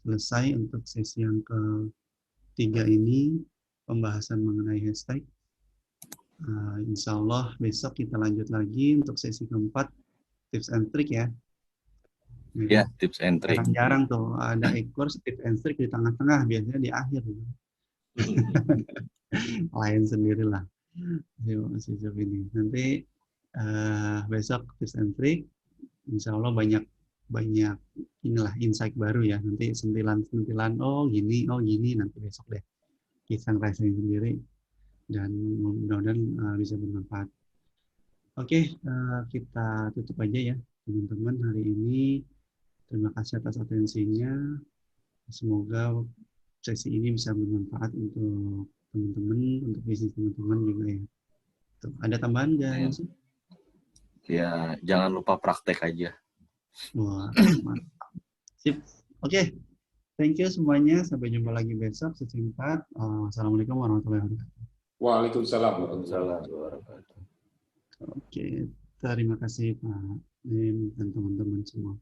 selesai untuk sesi yang ketiga ini, pembahasan mengenai hashtag. Insya Allah besok kita lanjut lagi untuk sesi keempat, tips and trick ya. Ya, tips and trick. Jarang-jarang tuh ada e-course tips and trick di tengah-tengah, biasanya di akhir. Lain sendirilah. Ini. Nanti besok tips and trick. Insya Allah banyak inilah insight baru ya. Nanti sentilan oh gini nanti besok deh kita ngerasain sendiri dan mudah-mudahan bisa bermanfaat. Oke, kita tutup aja ya teman-teman hari ini. Terima kasih atas atensinya. Semoga sesi ini bisa bermanfaat untuk teman-teman, untuk bisnis teman-teman juga ya. Tuh, ada tambahan nggak? Ya, jangan lupa praktek aja. Wah, mantap. Sip. Oke, thank you semuanya. Sampai jumpa lagi besok. Sesingkat. Assalamualaikum warahmatullahi wabarakatuh. Waalaikumsalam warahmatullahi wabarakatuh. Oke, terima kasih Pak Lim dan teman-teman semua.